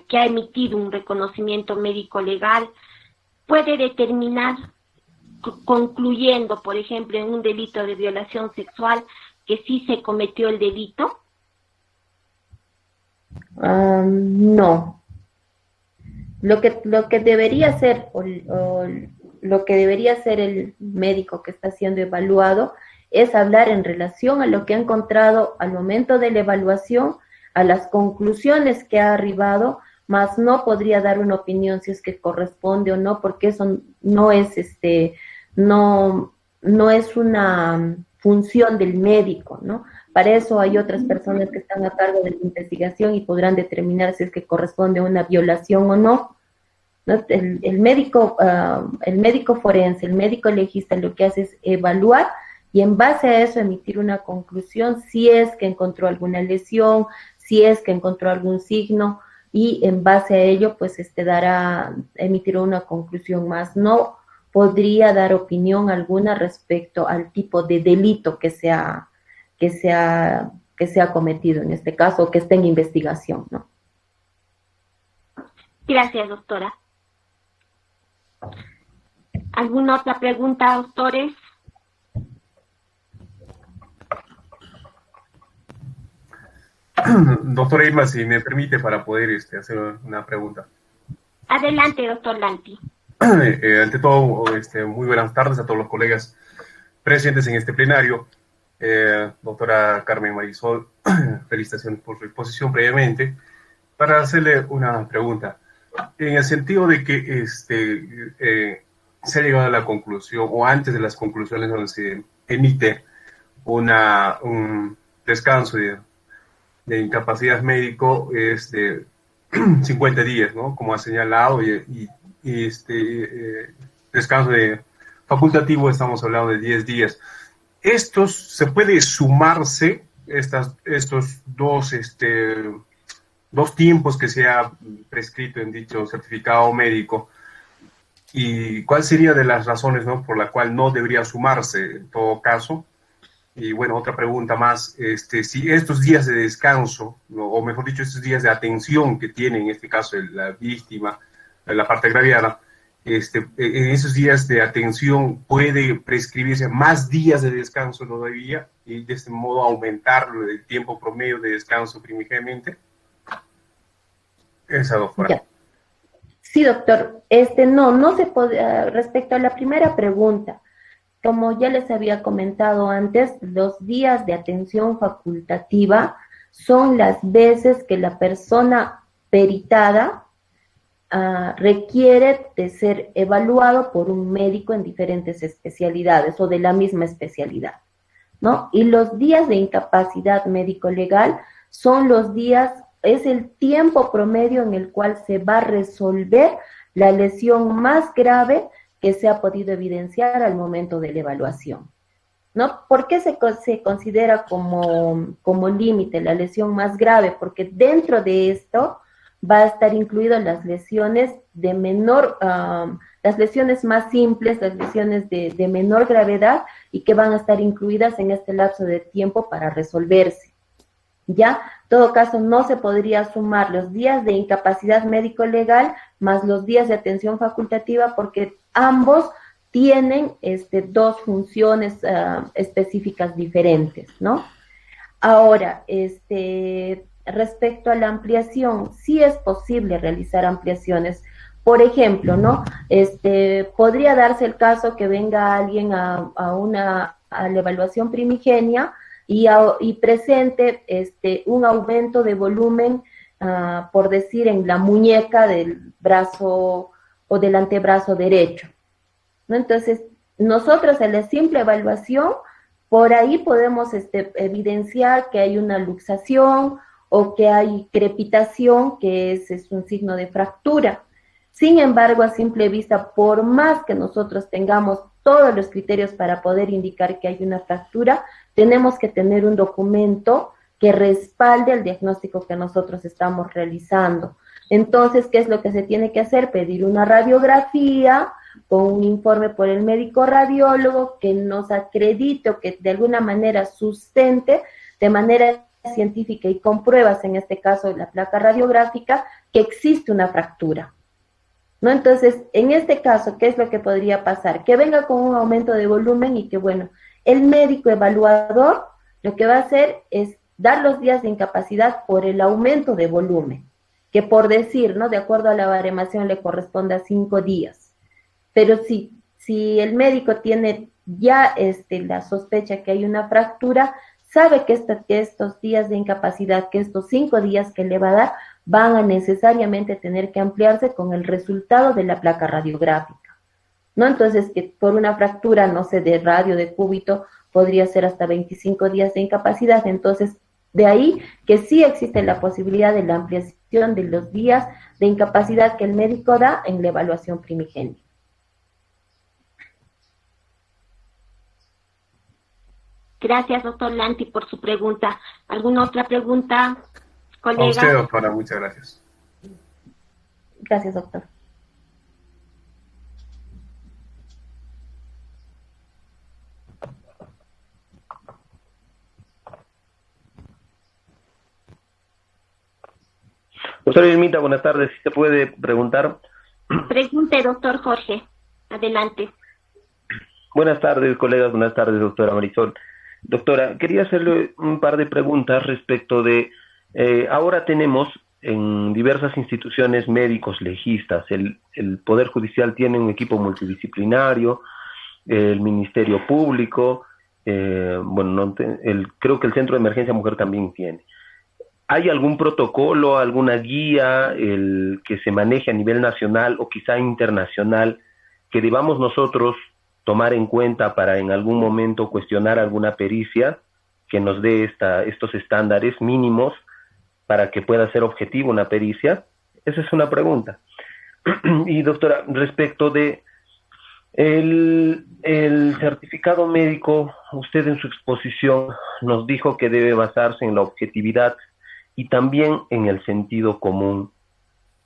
que ha emitido un reconocimiento médico legal puede determinar, concluyendo, por ejemplo, en un delito de violación sexual, que sí se cometió el delito. No. Lo que debería hacer o lo que debería hacer el médico que está siendo evaluado es hablar en relación a lo que ha encontrado al momento de la evaluación, a las conclusiones que ha arribado, mas no podría dar una opinión si es que corresponde o no, porque eso no es no es una función del médico, ¿no? Para eso hay otras personas que están a cargo de la investigación y podrán determinar si es que corresponde a una violación o no. ¿No? El médico forense, el médico legista, lo que hace es evaluar y en base a eso emitir una conclusión si es que encontró alguna lesión, si es que encontró algún signo, y en base a ello pues emitirá una conclusión más. No podría dar opinión alguna respecto al tipo de delito que se ha cometido en este caso, o que está en investigación, ¿no? Gracias, doctora. ¿Alguna otra pregunta, doctores? Doctora Irma, si me permite, para poder hacer una pregunta. Adelante, doctor Lanti. Ante todo, muy buenas tardes a todos los colegas presentes en este plenario. Doctora Carmen Marisol, felicitaciones por su exposición previamente. Para hacerle una pregunta, en el sentido de que se ha llegado a la conclusión, o antes de las conclusiones donde se emite un descanso de incapacidad médico, es de 50 días, ¿no? Como ha señalado, y descanso facultativo estamos hablando de 10 días. ¿Se puede sumarse estos dos tiempos que se ha prescrito en dicho certificado médico? ¿Y cuál sería de las razones, ¿no?, por la cual no debería sumarse en todo caso? Y bueno, otra pregunta más, si estos días de descanso, o mejor dicho, estos días de atención que tiene en este caso la víctima, la parte agraviada, en esos días de atención puede prescribirse más días de descanso todavía y de este modo aumentar el tiempo promedio de descanso primigeniamente. Esa, doctora. Ya. Sí, doctor. No se puede, respecto a la primera pregunta, como ya les había comentado antes, los días de atención facultativa son las veces que la persona peritada requiere de ser evaluado por un médico en diferentes especialidades o de la misma especialidad, ¿no? Y los días de incapacidad médico-legal son los días, es el tiempo promedio en el cual se va a resolver la lesión más grave que se ha podido evidenciar al momento de la evaluación, ¿no? ¿Por qué se considera como límite la lesión más grave? Porque dentro de esto va a estar incluidas las lesiones de menor las lesiones más simples, las lesiones de menor gravedad y que van a estar incluidas en este lapso de tiempo para resolverse. Ya, en todo caso, no se podría sumar los días de incapacidad médico-legal más los días de atención facultativa porque ambos tienen dos funciones específicas diferentes, ¿no? Ahora, respecto a la ampliación, sí es posible realizar ampliaciones. Por ejemplo, ¿no? Podría darse el caso que venga alguien a la evaluación primigenia y presente un aumento de volumen, por decir, en la muñeca del brazo o del antebrazo derecho, ¿no? Entonces, nosotros en la simple evaluación, por ahí podemos evidenciar que hay una luxación o que hay crepitación, que es un signo de fractura. Sin embargo, a simple vista, por más que nosotros tengamos todos los criterios para poder indicar que hay una fractura, tenemos que tener un documento que respalde el diagnóstico que nosotros estamos realizando. Entonces, ¿qué es lo que se tiene que hacer? Pedir una radiografía con un informe por el médico radiólogo que nos acredite o que de alguna manera sustente de manera científica y con pruebas, en este caso la placa radiográfica, que existe una fractura, ¿no? Entonces, en este caso, ¿qué es lo que podría pasar? Que venga con un aumento de volumen y que, bueno, el médico evaluador lo que va a hacer es dar los días de incapacidad por el aumento de volumen, que por decir, ¿no? De acuerdo a la baremación le corresponde a 5 días. Pero si el médico tiene ya la sospecha que hay una fractura, sabe que estos días de incapacidad, que estos 5 días que le va a dar, van a necesariamente tener que ampliarse con el resultado de la placa radiográfica, ¿no? Entonces, que por una fractura, no sé, de radio, de cúbito, podría ser hasta 25 días de incapacidad. Entonces, de ahí que sí existe la posibilidad de la ampliación de los días de incapacidad que el médico da en la evaluación primigenia. Gracias, doctor Lanti, por su pregunta. ¿Alguna otra pregunta, colega? A usted, doctora, muchas gracias. Gracias, doctor. Doctora Irmita, buenas tardes. ¿Sí se puede preguntar? Pregunte, doctor Jorge. Adelante. Buenas tardes, colegas. Buenas tardes, doctora Marisol. Doctora, quería hacerle un par de preguntas respecto de... ahora tenemos en diversas instituciones médicos legistas. El Poder Judicial tiene un equipo multidisciplinario, el Ministerio Público, creo que el Centro de Emergencia Mujer también tiene. ¿Hay algún protocolo, alguna guía que se maneje a nivel nacional o quizá internacional que debamos nosotros tomar en cuenta para en algún momento cuestionar alguna pericia que nos dé estos estándares mínimos para que pueda ser objetivo una pericia? Esa es una pregunta. Y doctora, respecto de el certificado médico, usted en su exposición nos dijo que debe basarse en la objetividad y también en el sentido común.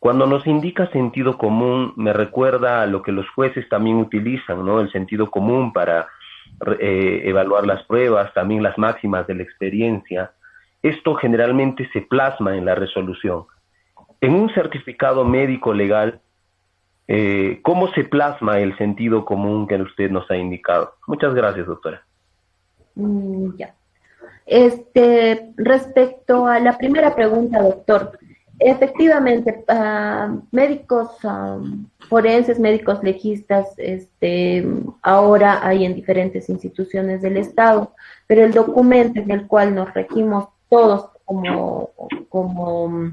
Cuando nos indica sentido común, me recuerda a lo que los jueces también utilizan, ¿no? El sentido común para evaluar las pruebas, también las máximas de la experiencia. Esto generalmente se plasma en la resolución. En un certificado médico legal, ¿cómo se plasma el sentido común que usted nos ha indicado? Muchas gracias, doctora. Ya. Respecto a la primera pregunta, doctor, efectivamente, médicos forenses, médicos legistas, ahora hay en diferentes instituciones del Estado, pero el documento en el cual nos regimos todos como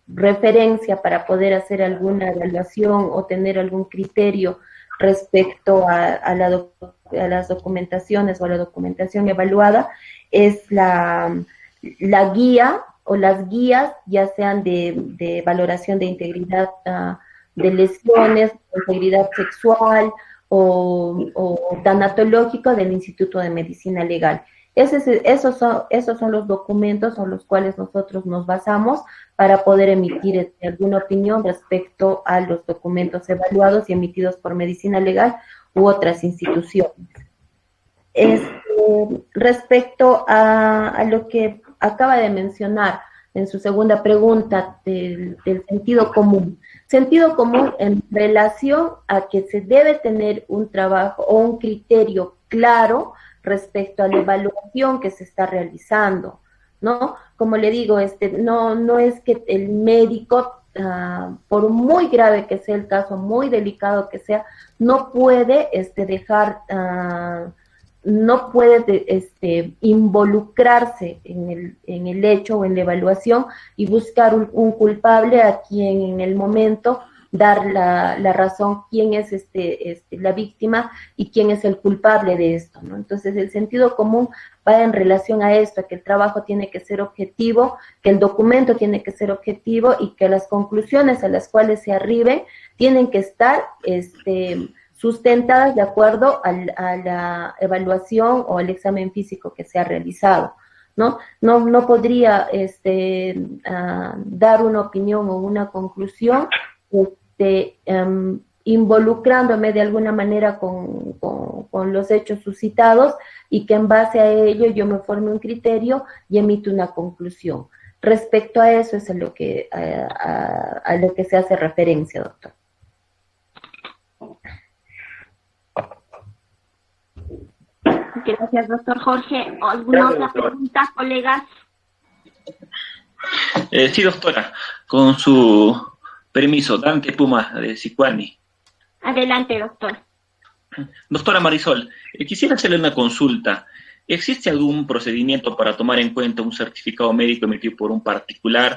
referencia para poder hacer alguna evaluación o tener algún criterio respecto a las documentaciones o a la documentación evaluada, es la guía o las guías, ya sean de valoración de integridad de lesiones, integridad sexual o tanatológico del Instituto de Medicina Legal. Esos son los documentos en los cuales nosotros nos basamos para poder emitir alguna opinión respecto a los documentos evaluados y emitidos por Medicina Legal u otras instituciones. Respecto a lo que acaba de mencionar en su segunda pregunta del sentido común. Sentido común en relación a que se debe tener un trabajo o un criterio claro respecto a la evaluación que se está realizando, ¿no? Como le digo, no es que el médico, por muy grave que sea el caso, muy delicado que sea, no puede no puede involucrarse en el hecho o en la evaluación y buscar un culpable a quien en el momento dar la razón, quién es la víctima y quién es el culpable de esto, ¿no? Entonces el sentido común va en relación a esto, a que el trabajo tiene que ser objetivo, que el documento tiene que ser objetivo y que las conclusiones a las cuales se arriben tienen que estar sustentadas de acuerdo a la evaluación o al examen físico que se ha realizado, ¿no? No podría dar una opinión o una conclusión involucrándome de alguna manera con los hechos suscitados y que en base a ello yo me forme un criterio y emito una conclusión. Respecto a eso es a lo que se hace referencia, doctor. Gracias, doctor Jorge. ¿Alguna otra pregunta, colegas? Sí, doctora, con su permiso, Dante Puma de Sicuani. Adelante, doctor. Doctora Marisol, quisiera hacerle una consulta. ¿Existe algún procedimiento para tomar en cuenta un certificado médico emitido por un particular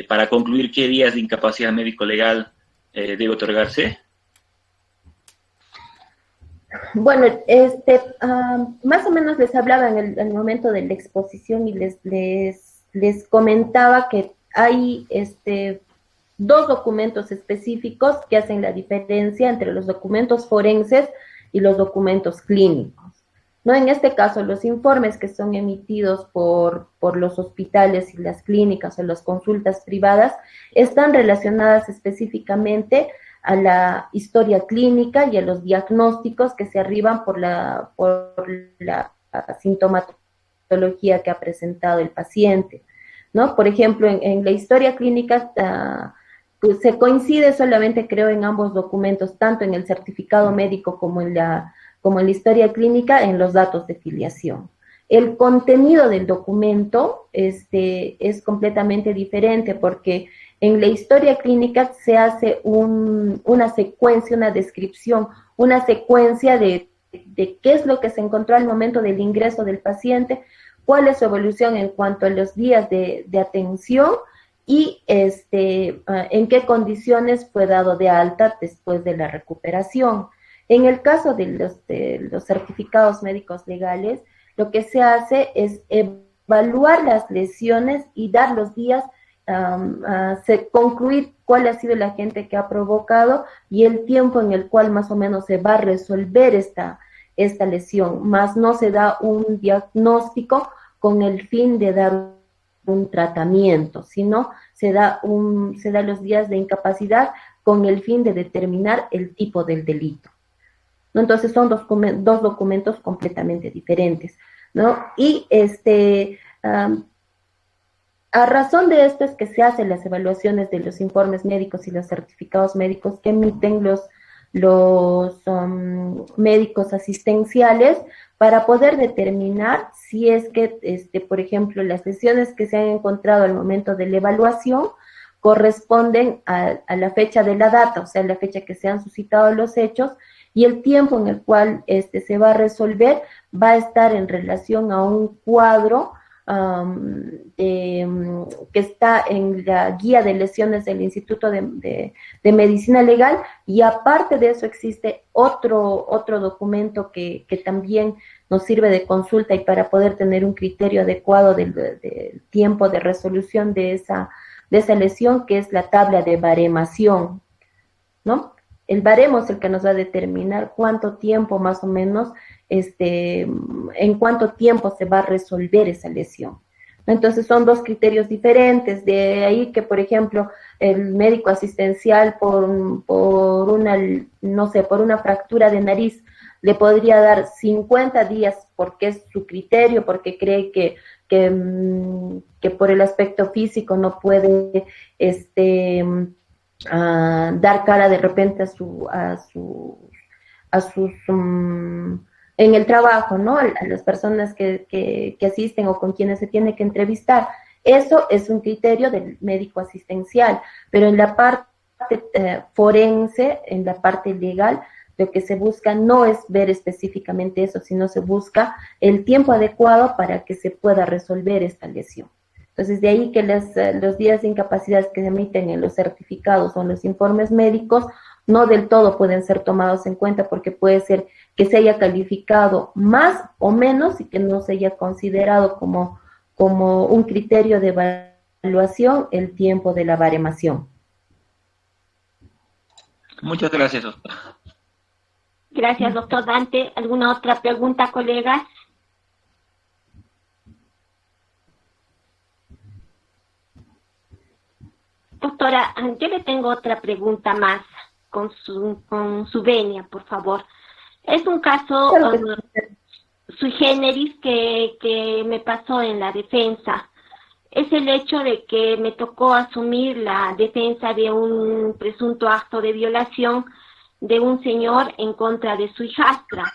para concluir qué días de incapacidad médico-legal debe otorgarse? Bueno, más o menos les hablaba en el momento de la exposición y les comentaba que hay dos documentos específicos que hacen la diferencia entre los documentos forenses y los documentos clínicos, ¿no? En este caso, los informes que son emitidos por los hospitales y las clínicas o las consultas privadas están relacionadas específicamente a la historia clínica y a los diagnósticos que se arriban por la sintomatología que ha presentado el paciente, ¿no? Por ejemplo, en la historia clínica pues se coincide solamente, creo, en ambos documentos, tanto en el certificado médico como en la historia clínica, en los datos de filiación. El contenido del documento es completamente diferente porque en la historia clínica se hace una secuencia, una descripción, una secuencia de qué es lo que se encontró al momento del ingreso del paciente, cuál es su evolución en cuanto a los días de atención y en qué condiciones fue dado de alta después de la recuperación. En el caso de los certificados médicos legales, lo que se hace es evaluar las lesiones y dar los días, concluir cuál ha sido el agente que ha provocado y el tiempo en el cual más o menos se va a resolver esta lesión, más no se da un diagnóstico con el fin de dar un tratamiento, sino se da los días de incapacidad con el fin de determinar el tipo del delito, ¿no? Entonces son dos documentos completamente diferentes, ¿no? Y a razón de esto es que se hacen las evaluaciones de los informes médicos y los certificados médicos que emiten los médicos asistenciales para poder determinar si es que, por ejemplo, las lesiones que se han encontrado al momento de la evaluación corresponden a la fecha de la data, o sea, la fecha que se han suscitado los hechos, y el tiempo en el cual se va a resolver va a estar en relación a un cuadro que está en la guía de lesiones del Instituto de Medicina Legal, y aparte de eso existe otro documento que también nos sirve de consulta y para poder tener un criterio adecuado del tiempo de resolución de esa lesión, que es la tabla de baremación, ¿no? el baremo es el que nos va a determinar cuánto tiempo más o menos, en cuánto tiempo se va a resolver esa lesión. Entonces son dos criterios diferentes, de ahí que, por ejemplo, el médico asistencial por una, no sé, por una fractura de nariz le podría dar 50 días porque es su criterio, porque cree que por el aspecto físico no puede dar cara de repente a sus en el trabajo, ¿no? A las personas que asisten o con quienes se tiene que entrevistar. Eso es un criterio del médico asistencial, pero en la parte forense, en la parte legal, lo que se busca no es ver específicamente eso, sino se busca el tiempo adecuado para que se pueda resolver esta lesión. Entonces, de ahí que los días de incapacidad que se emiten en los certificados o en los informes médicos no del todo pueden ser tomados en cuenta porque puede ser que se haya calificado más o menos y que no se haya considerado como un criterio de evaluación el tiempo de la baremación. Muchas gracias, doctor. Gracias, doctor Dante. ¿Alguna otra pregunta, colegas? Doctora, yo le tengo otra pregunta más con su venia, por favor. Es un caso sui generis que me pasó en la defensa. Es el hecho de que me tocó asumir la defensa de un presunto acto de violación de un señor en contra de su hijastra.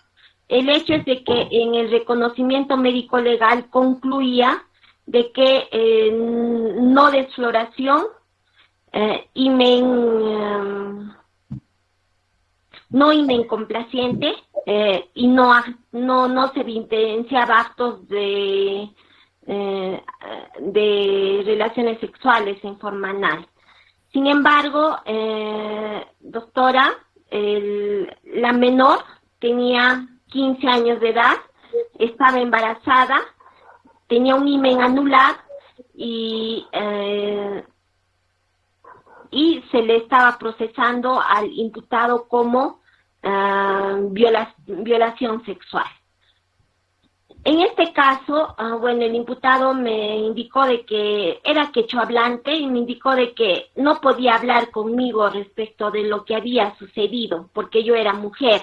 El hecho es de que en el reconocimiento médico legal concluía de que no desfloración, no himen complaciente y no se evidenciaba actos de relaciones sexuales en forma anal. Sin embargo, doctora, la menor tenía 15 años de edad, estaba embarazada, tenía un himen anular y se le estaba procesando al imputado como violación sexual. En este caso, el imputado me indicó de que era quechohablante y me indicó de que no podía hablar conmigo respecto de lo que había sucedido, porque yo era mujer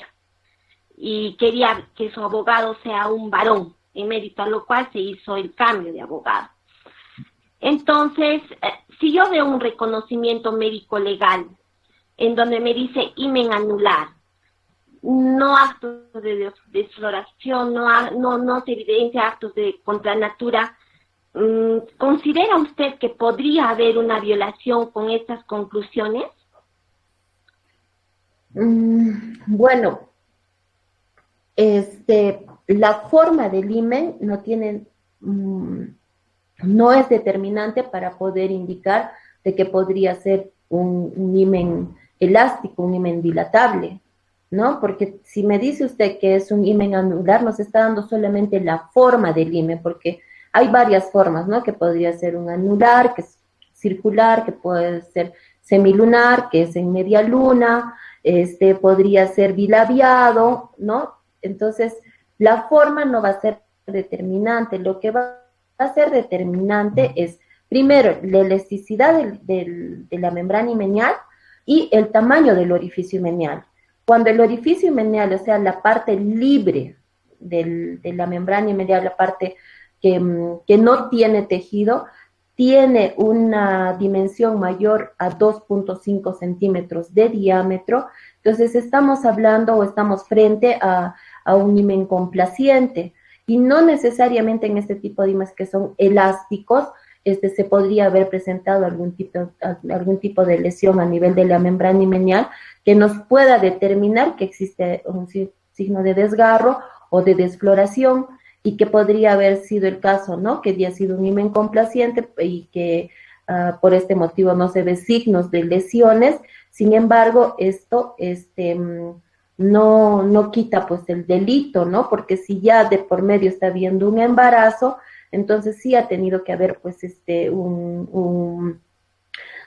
y quería que su abogado sea un varón, en mérito a lo cual se hizo el cambio de abogado. Entonces, si yo veo un reconocimiento médico legal en donde me dice himen anular, no actos de desfloración, no se evidencia actos de contra natura, ¿considera usted que podría haber una violación con estas conclusiones? Bueno, la forma del himen no es determinante para poder indicar de que podría ser un himen elástico, un himen dilatable, ¿no? Porque si me dice usted que es un himen anular, nos está dando solamente la forma del himen, porque hay varias formas, ¿no? Que podría ser un anular, que es circular, que puede ser semilunar, que es en media luna, podría ser bilabiado, ¿no? Entonces, la forma no va a ser determinante. Lo que va a ser determinante es, primero, la elasticidad de la membrana himenial y el tamaño del orificio himenial. Cuando el orificio himenial, o sea, la parte libre de la membrana himenial, la parte que no tiene tejido, tiene una dimensión mayor a 2.5 centímetros de diámetro, entonces estamos hablando o estamos frente a un himen complaciente, y no necesariamente en este tipo de himens que son elásticos, se podría haber presentado algún tipo de lesión a nivel de la membrana himenial que nos pueda determinar que existe un signo de desgarro o de desfloración, y que podría haber sido el caso, ¿no? Que haya sido un himen complaciente y que por este motivo no se ve signos de lesiones. Sin embargo, esto no quita pues el delito, ¿no? Porque si ya de por medio está habiendo un embarazo, entonces sí ha tenido que haber pues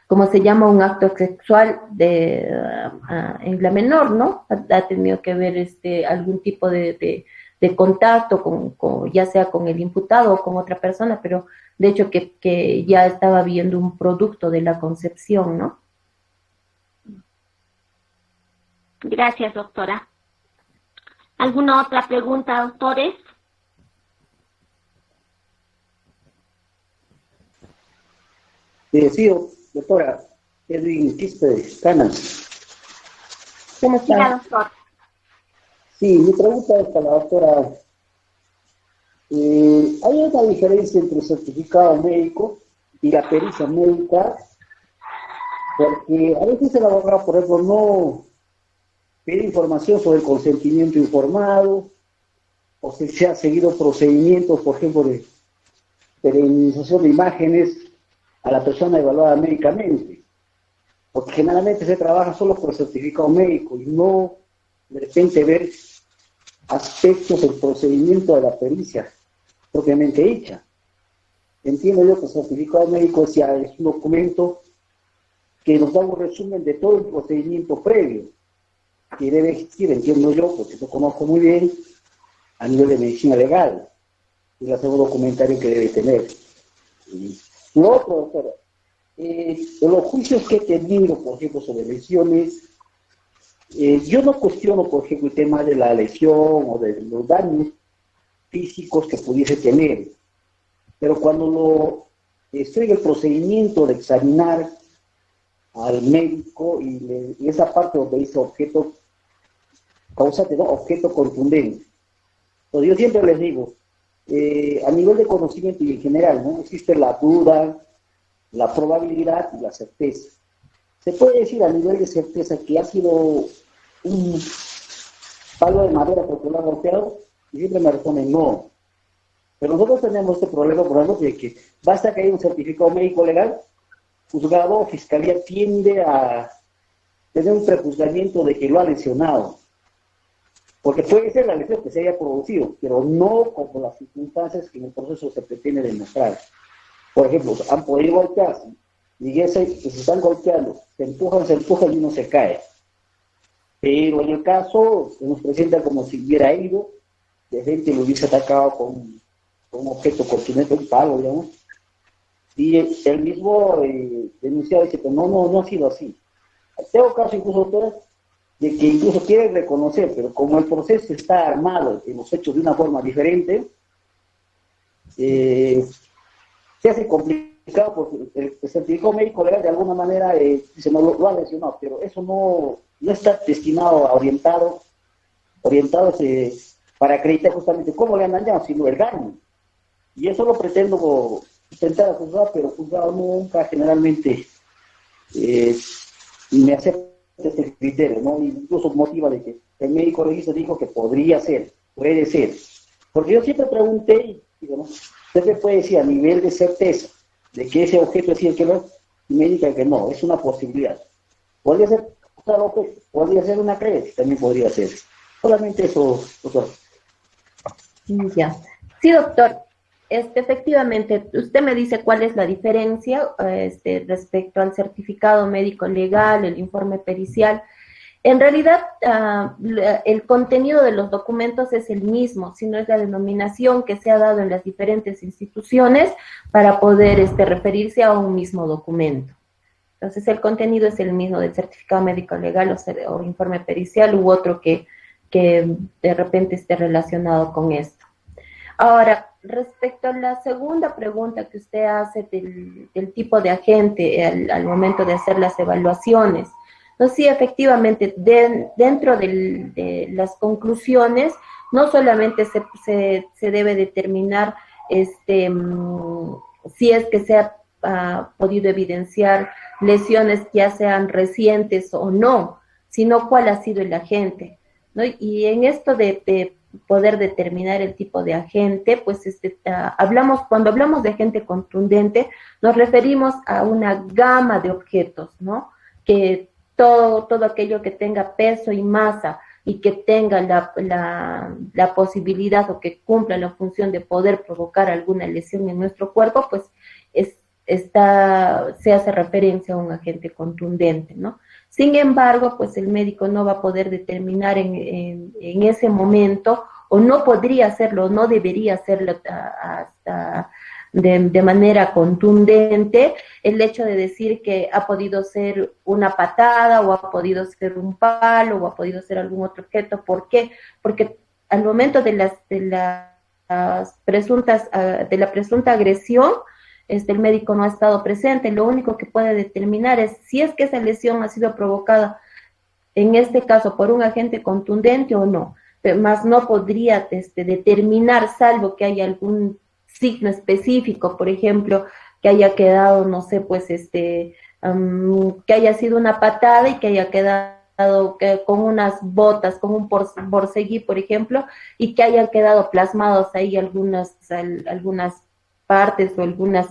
como se llama, un acto sexual en la menor, ¿no? Ha tenido que ver algún tipo de contacto ya sea con el imputado o con otra persona, pero de hecho que ya estaba viendo un producto de la concepción, ¿no? Gracias, doctora. ¿Alguna otra pregunta, doctores? Sí, doctora, Edwin Quispe Canas. ¿Cómo está? Diga, doctor. Sí, mi pregunta es para la doctora. ¿Hay una diferencia entre el certificado médico y la pericia médica? Porque a veces el abogado, por ejemplo, no pide información sobre el consentimiento informado, o si se ha seguido procedimientos, por ejemplo, de perenización de imágenes a la persona evaluada médicamente. Porque generalmente se trabaja solo por el certificado médico y no de repente ver aspectos del procedimiento de la pericia propiamente hecha. Entiendo yo que el certificado médico es un documento que nos da un resumen de todo el procedimiento previo que debe existir, entiendo yo, porque lo conozco muy bien, a nivel de medicina legal, y el acervo documentario que debe tener. Lo otro, doctora, de los juicios que he tenido, por ejemplo, sobre lesiones, yo no cuestiono, por ejemplo, el tema de la lesión o de los daños físicos que pudiese tener, pero cuando estoy en el procedimiento de examinar al médico y esa parte donde dice objeto causante, ¿no? Objeto contundente. Entonces yo siempre les digo, a nivel de conocimiento y en general, ¿no? Existe la duda, la probabilidad y la certeza. Se puede decir a nivel de certeza que ha sido un palo de madera porque lo ha golpeado, y siempre me responden no. Pero nosotros tenemos este problema, por ejemplo, de que basta que haya un certificado médico legal, juzgado o fiscalía tiende a tener un prejuzgamiento de que lo ha lesionado. Porque puede ser la lesión que se haya producido, pero no como las circunstancias que en el proceso se pretende demostrar. Por ejemplo, han podido golpearse, y que se están golpeando, se empujan y uno se cae. Pero en el caso, se nos presenta como si hubiera ido, de gente lo hubiese atacado con un objeto contundente, un palo, digamos, y el mismo denunciado dice que no ha sido así. Tengo casos incluso, doctora, de que incluso quieren reconocer, pero como el proceso está armado, hemos hecho de una forma diferente, se hace complicado porque el certificado médico legal de alguna manera dice no lo ha lesionado, pero eso no está destinado a orientado para acreditar justamente cómo le han dañado, sino el daño. Y eso lo pretendo intentar a juzgar, pero juzgado nunca generalmente me acepta este criterio, ¿no? Incluso motiva de que el médico legista dijo que podría ser, puede ser. Porque yo siempre pregunté, y digo, ¿no? Usted me puede decir a nivel de certeza de que ese objeto es el que no, y me indica que no, es una posibilidad. Podría ser, podría ser una creencia, también podría ser. Solamente eso, doctor. Ya. Sí, doctor. Efectivamente, usted me dice cuál es la diferencia respecto al certificado médico legal, el informe pericial. En realidad, el contenido de los documentos es el mismo, sino es la denominación que se ha dado en las diferentes instituciones para poder referirse a un mismo documento. Entonces, el contenido es el mismo del certificado médico legal o informe pericial u otro que de repente esté relacionado con esto. Ahora, respecto a la segunda pregunta que usted hace del tipo de agente al momento de hacer las evaluaciones, no, sí, efectivamente, dentro de las conclusiones, no solamente se debe determinar si es que se ha podido evidenciar lesiones ya sean recientes o no, sino cuál ha sido el agente, ¿no? Y en esto de poder determinar el tipo de agente, pues cuando hablamos de agente contundente, nos referimos a una gama de objetos, ¿no? Que todo aquello que tenga peso y masa y que tenga la posibilidad o que cumpla la función de poder provocar alguna lesión en nuestro cuerpo, pues se hace referencia a un agente contundente, ¿no? Sin embargo, pues el médico no va a poder determinar en ese momento, o no podría hacerlo, no debería hacerlo hasta de manera contundente, el hecho de decir que ha podido ser una patada, o ha podido ser un palo, o ha podido ser algún otro objeto. ¿Por qué? Porque al momento de la presunta agresión, el médico no ha estado presente. Lo único que puede determinar es si es que esa lesión ha sido provocada, en este caso, por un agente contundente o no, más no podría determinar, salvo que haya algún signo específico, por ejemplo, que haya quedado, no sé, pues que haya sido una patada y que haya quedado con unas botas, con un borseguí, por ejemplo, y que hayan quedado plasmados ahí algunas partes o algunas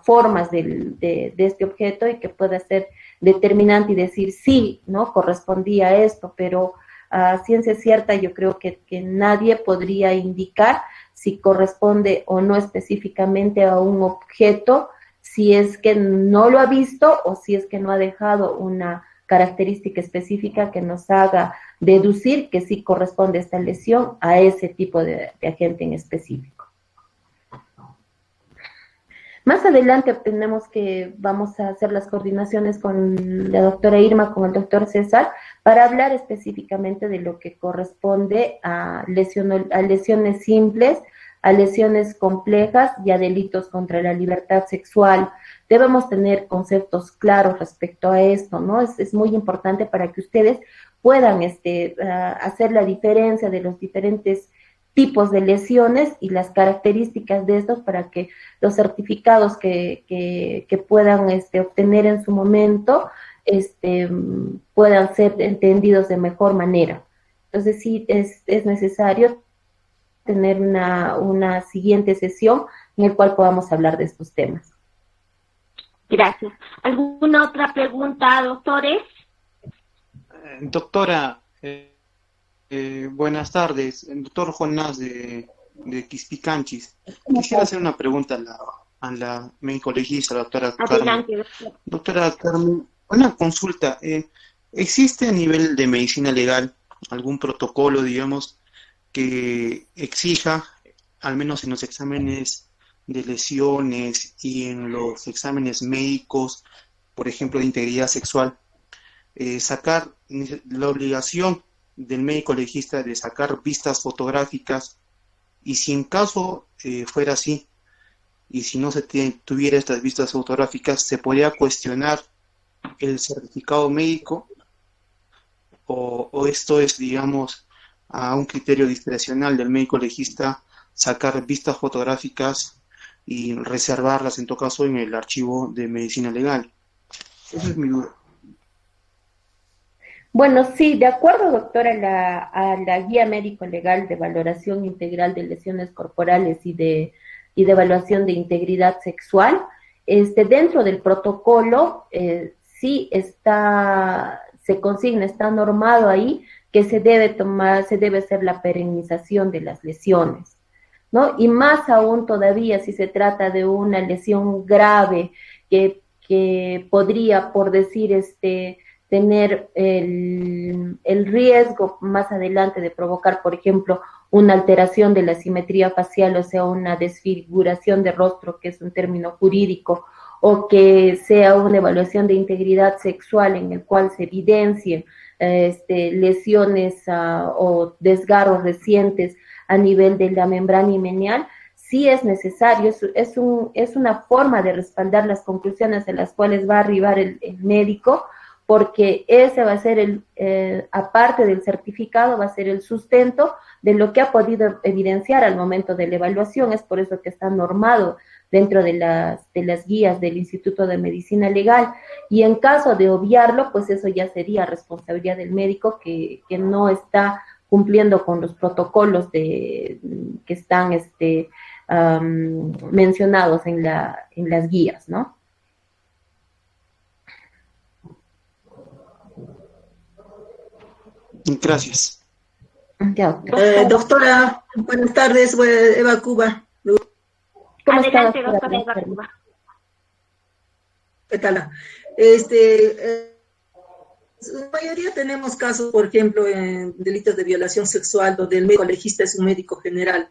formas de este objeto, y que pueda ser determinante y decir sí, ¿no? Correspondía a esto, pero a ciencia cierta yo creo que nadie podría indicar si corresponde o no específicamente a un objeto, si es que no lo ha visto o si es que no ha dejado una característica específica que nos haga deducir que sí corresponde esta lesión a ese tipo de agente en específico. Más adelante vamos a hacer las coordinaciones con la doctora Irma, con el doctor César, para hablar específicamente de lo que corresponde a lesiones simples, a lesiones complejas y a delitos contra la libertad sexual. Debemos tener conceptos claros respecto a esto, ¿no? Es muy importante para que ustedes puedan hacer la diferencia de los diferentes tipos de lesiones y las características de estos, para que los certificados que puedan obtener en su momento puedan ser entendidos de mejor manera. Entonces sí es necesario tener una siguiente sesión en el cual podamos hablar de estos temas. Gracias. ¿Alguna otra pregunta, doctores? Doctora, buenas tardes. El doctor Jonás de Quispicanchis. Quisiera hacer una pregunta a la médico legista, doctora Carmen. Doctor. Doctora Carmen, una consulta. ¿Existe a nivel de medicina legal algún protocolo, digamos, que exija, al menos en los exámenes de lesiones y en los exámenes médicos, por ejemplo, de integridad sexual, sacar la obligación del médico legista de sacar vistas fotográficas, y si en caso fuera así, y si no se tuviera estas vistas fotográficas, se podría cuestionar el certificado médico, o esto es, digamos, a un criterio discrecional del médico legista sacar vistas fotográficas y reservarlas en todo caso en el archivo de medicina legal. Esa es mi duda. Bueno, sí, de acuerdo, doctora, a la guía médico legal de valoración integral de lesiones corporales y de evaluación de integridad sexual, dentro del protocolo sí se consigna, está normado ahí que se debe hacer la perennización de las lesiones, ¿no? Y más aún todavía si se trata de una lesión grave que podría, por decir, tener el riesgo más adelante de provocar, por ejemplo, una alteración de la simetría facial, o sea, una desfiguración de rostro, que es un término jurídico, o que sea una evaluación de integridad sexual en el cual se evidencien lesiones o desgarros recientes a nivel de la membrana himeneal, sí es necesario, es una forma de respaldar las conclusiones a las cuales va a arribar el médico, porque ese va a ser aparte del certificado, va a ser el sustento de lo que ha podido evidenciar al momento de la evaluación. Es por eso que está normado dentro de las guías del Instituto de Medicina Legal, y en caso de obviarlo, pues eso ya sería responsabilidad del médico que no está cumpliendo con los protocolos que están mencionados en las guías, ¿no? Gracias. Doctora, buenas tardes, Eva Cuba. Adelante, doctora Eva Cuba. ¿Qué tal? En mayoría tenemos casos, por ejemplo, en delitos de violación sexual, donde el médico legista es un médico general.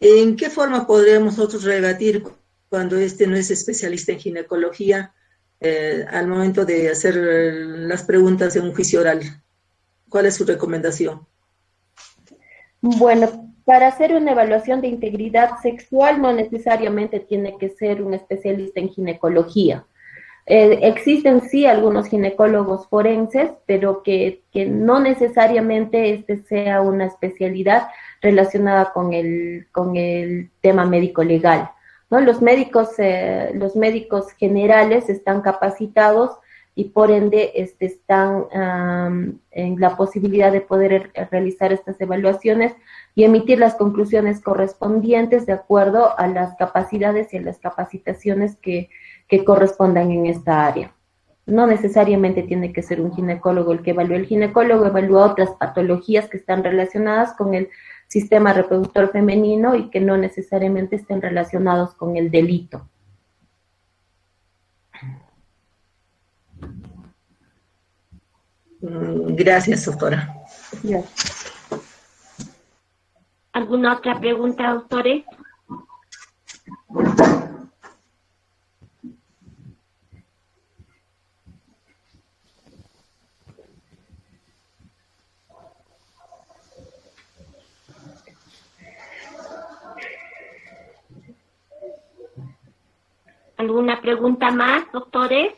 ¿En qué forma podríamos nosotros rebatir cuando no es especialista en ginecología al momento de hacer las preguntas en un juicio oral? ¿Cuál es su recomendación? Bueno, para hacer una evaluación de integridad sexual no necesariamente tiene que ser un especialista en ginecología. Existen sí algunos ginecólogos forenses, pero que no necesariamente este sea una especialidad relacionada con el tema médico legal, ¿no? Los médicos generales están capacitados y por ende están en la posibilidad de poder realizar estas evaluaciones y emitir las conclusiones correspondientes de acuerdo a las capacidades y a las capacitaciones que correspondan en esta área. No necesariamente tiene que ser un ginecólogo el que evalúe. El ginecólogo evalúa otras patologías que están relacionadas con el sistema reproductor femenino y que no necesariamente estén relacionados con el delito. Gracias, doctora. Gracias. ¿Alguna otra pregunta, doctores? ¿Alguna pregunta más, doctores?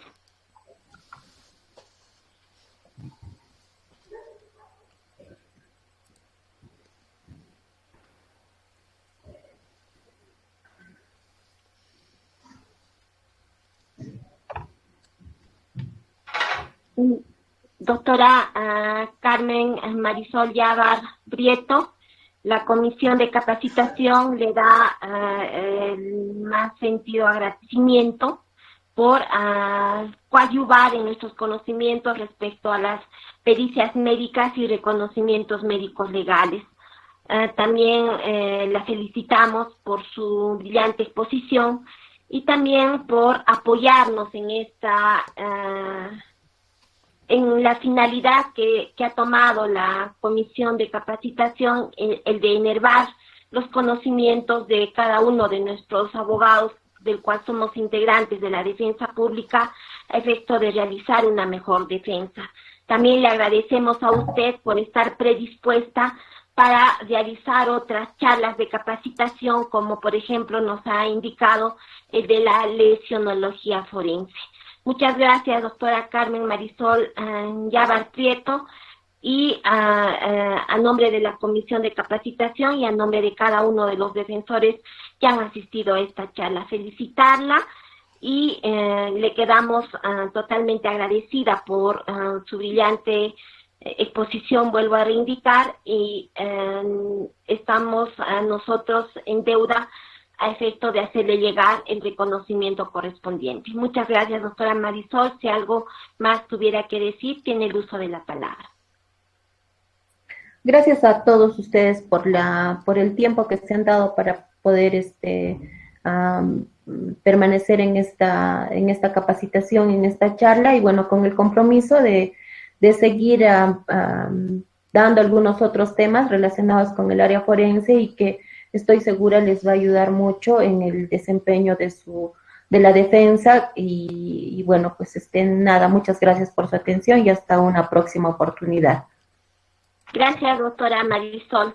Doctora Carmen Marisol Yabar Prieto, la Comisión de Capacitación le da el más sentido agradecimiento por coadyuvar en nuestros conocimientos respecto a las pericias médicas y reconocimientos médicos legales. También la felicitamos por su brillante exposición y también por apoyarnos en en la finalidad que ha tomado la Comisión de Capacitación, el de enervar los conocimientos de cada uno de nuestros abogados, del cual somos integrantes de la defensa pública, a efecto de realizar una mejor defensa. También le agradecemos a usted por estar predispuesta para realizar otras charlas de capacitación, como por ejemplo nos ha indicado el de la lesionología forense. Muchas gracias, doctora Carmen Marisol Yabar Prieto, y a nombre de la Comisión de Capacitación y a nombre de cada uno de los defensores que han asistido a esta charla, felicitarla y le quedamos totalmente agradecida por su brillante exposición, vuelvo a reivindicar, y estamos nosotros en deuda a efecto de hacerle llegar el reconocimiento correspondiente. Muchas gracias, doctora Marisol. Si algo más tuviera que decir, tiene el uso de la palabra. Gracias a todos ustedes por el tiempo que se han dado para poder permanecer en esta capacitación, en esta charla, y bueno, con el compromiso de seguir dando algunos otros temas relacionados con el área forense y que estoy segura les va a ayudar mucho en el desempeño de la defensa y bueno, pues nada, muchas gracias por su atención y hasta una próxima oportunidad. Gracias, doctora Marisol.